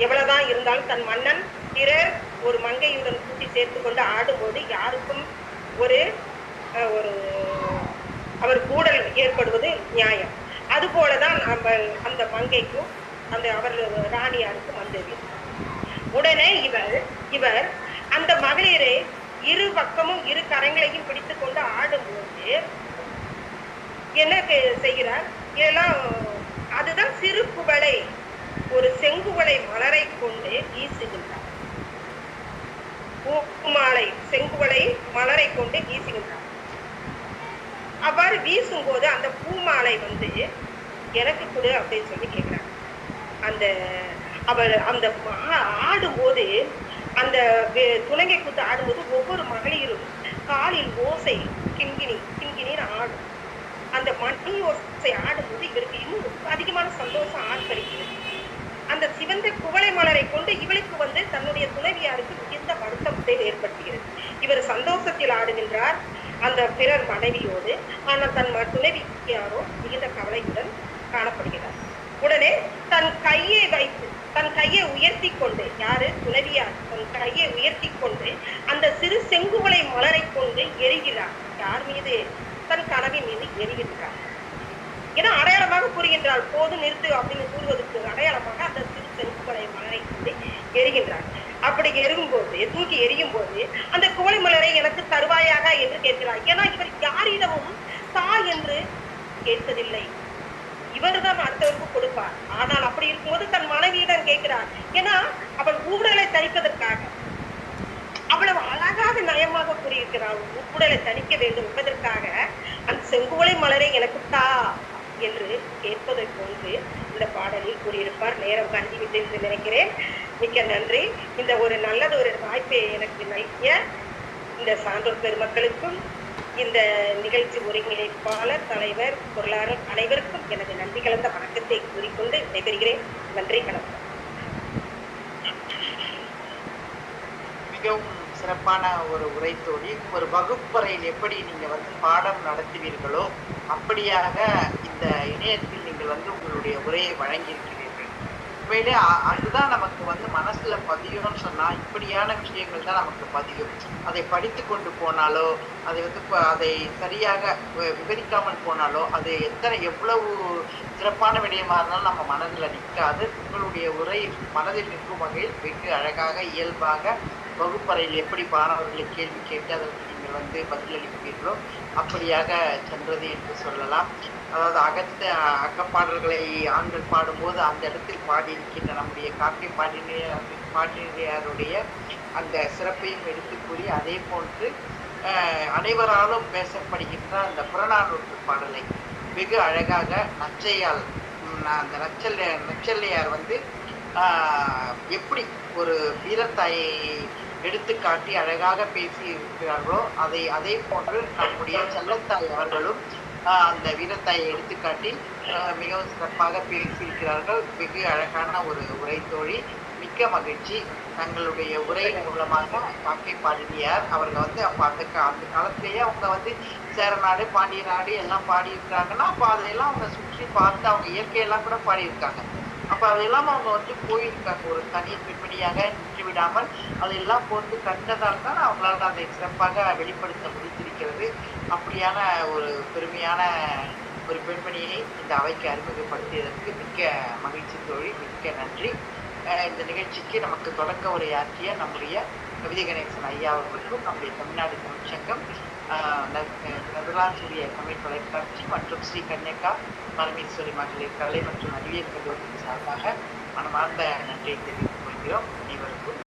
எவ்வளவுதான் இருந்தாலும் தன் மன்னன் பிறர் ஒரு மங்கையுடன் கூட்டி சேர்த்து கொண்டு ஆடும்போது யாருக்கும் ஒரு அவர் கூடல் ஏற்படுவது நியாயம். அதுபோலதான் அந்த மங்கைக்கும் அவர் ராணியாருக்கும் வந்தது. உடனே இவர் அந்த மகளிரை இரு பக்கமும் இரு கரங்களையும் பிடித்து கொண்டு ஆடும்போது என்ன செய்கிறார்? இதெல்லாம் அதுதான் சிறு குவளை, ஒரு செங்குவளை மலரை கொண்டு வீசுகின்றார். பூமாலை செங்குவளை மலரை கொண்டு வீசுகின்றார். அவ்வாறு வீசும்போது அந்த பூமாலை எனக்கு கொடு அப்படின்னு சொல்லி கேட்கிறார். அவர் அந்த ஆடும்போது, அந்த துலங்கை கூத்து ஆடும்போது ஒவ்வொரு மகளிரும் காலில் ஓசை கிண்கிணின்னு ஆடும். அந்த மணி ஓசை ஆடும்போது இவருக்கு இன்னும் அதிகமான சந்தோஷம் ஆர்ப்பரிக்கிறது. அந்த சிவந்த குவளை மலரை கொண்டு இவளுக்கு தன்னுடைய துணைவியாருக்கு மிகுந்த வருத்தத்தை ஏற்படுத்துகிறது. இவர் சந்தோஷத்தில் ஆடுகின்றார் அந்த பிறர் மனைவியோடு. ஆனால் தன் துணைவியாரோ மிகுந்த கவலையுடன் காணப்படுகிறார். உடனே தன் கையை உயர்த்தி கொண்டு, யாரு? துணைவியார் தன் கையை உயர்த்தி கொண்டு அந்த சிறு செங்குவளை மலரை கொண்டு எரிகிறார். யார் மீது? தன் கனவின் மீது எரிகின்றார். ஏன்னா அடையாளமாக கூறுகின்றார். போது நிறுத்து அப்படின்னு கூறுவதற்கு அடையாளமாக அந்த சிறு செங்குவளை மலரை கொண்டு எரிகின்றார். அப்படி தூக்கி எரியும் போது அந்த குவளை மலரை எனக்கு தருவாயாக என்று கேட்கிறார். ஏன்னா இவர் யாரிடமும் தா என்று கேட்பதில்லை. இவர் தான் அடுத்தவருக்கு கொடுப்பார். ஆனால் அப்படி இருக்கும்போது தன் மனைவியிடம் கேட்கிறார். ஏன்னா அவள் ஊடலை தணிப்பதற்காக அவ்வளவு அழகாக நயமாக கூறியிருக்கிறார். ஊடலை தணிக்க வேண்டும் என்பதற்காக அந்த செங்குவளை மலரை எனக்கு தா என்று கேட்பதை போன்று இந்த பாடலில் கூறியிருப்பார். நேரம் கண்டிவிட்டு என்று நினைக்கிறேன். மிக்க நன்றி. இந்த ஒரு நல்லது ஒரு வாய்ப்பை எனக்கு நல்கிய இந்த சான்றோர் பெருமக்களுக்கும், இந்த நிகழ்ச்சி ஒருங்கிணைப்பாளர், தலைவர், பொருளாளர் அனைவருக்கும் எனது நன்றி கலந்த வணக்கத்தை கூறிக்கொண்டு விடைபெறுகிறேன். நன்றி, வணக்கம். மிகவும் சிறப்பான ஒரு உரைத்தோடி. ஒரு வகுப்பறையில் எப்படி நீங்க பாடம் நடத்துவீர்களோ அப்படியாக இந்த இணையத்தில் நீங்கள் உங்களுடைய உரையை வழங்கியிருக்கிறீர்கள். உண்மையிலே அதுதான் நமக்கு மனசுல பதியும்னு சொன்னா இப்படியான விஷயங்கள் தான் நமக்கு பதியும். அதை படித்து கொண்டு போனாலோ, அதை அதை சரியாக விவரிக்காமல் போனாலோ, அது எவ்வளவு சிறப்பான விடயமா இருந்தாலும் நம்ம மனதில் நிற்காது. உங்களுடைய உரை மனதில் நிற்கும் வகையில் வெகு அழகாக இயல்பாக வகுப்பறையில் எப்படி மாணவர்களை கேள்வி கேட்டு அதற்கு நீங்கள் பதிலளிப்பீர்களோ அப்படியாக சென்றது என்று சொல்லலாம். அதாவது அகப்பாடல்களை ஆண்கள் பாடும்போது அந்த இடத்தில் பாடியிருக்கின்ற நம்முடைய காக்கை பாடினியாருடைய அந்த சிறப்பையும் எடுத்து கூறி, அதே போன்று அனைவராலும் பேசப்படுகின்ற அந்த புறநானூற்று பாடலை வெகு அழகாக நச்சையால் அந்த நச்சல்லையார் எப்படி ஒரு வீரத்தாயை எடுத்துக்காட்டி அழகாக பேசி இருக்கிறார்களோ அதே போன்று நம்முடைய செல்லத்தாய் அவர்களும் அந்த வீரத்தாயை எடுத்துக்காட்டி மிகவும் சிறப்பாக பேசியிருக்கிறார்கள். வெகு அழகான ஒரு உரைத்தோழி. மிக்க மகிழ்ச்சி. தங்களுடைய உரை மூலமாக காக்கை பாடினியார் அவர்கள் அப்போ அந்த காலத்திலேயே அவங்க சேரநாடு, பாண்டிய நாடு எல்லாம் பாடியிருக்கிறாங்கன்னா அப்போ அதையெல்லாம் அவங்க சுற்றி பார்த்து அவங்க இயற்கையெல்லாம் கூட பாடியிருக்காங்க. அப்போ அதையெல்லாம் அவங்க போயிருக்காங்க. ஒரு தனி பெண்மணியாக நின்று விடாமல் அதையெல்லாம் போட்டு கண்டதால் தான் அவங்களால அதை சிறப்பாக வெளிப்படுத்த முடித்திருக்கிறது. அப்படியான ஒரு பெருமையான ஒரு பெண்மணியை இந்த அவைக்கு அறிமுகப்படுத்தியதற்கு மிக்க மகிழ்ச்சி தோழி. மிக்க நன்றி. இந்த நிகழ்ச்சிக்கு நமக்கு தொடக்க உரையாற்றிய நம்முடைய கவிதை கணேசன் ஐயா அவர்களுக்கும், நம்முடைய தமிழ்நாடு தமிழ் சங்கம், நெதர்லாந்து தமிழ் தொலைக்காட்சி மற்றும் ஸ்ரீ கன்னியக்கா பரமேஸ்வரி மகளிர் கலை மற்றும் அறிவியல் கல்லூரியின் சார்பாக மனமார்ந்த நன்றியை தெரிவித்துக் கொள்கிறோம். அனைவருக்கும்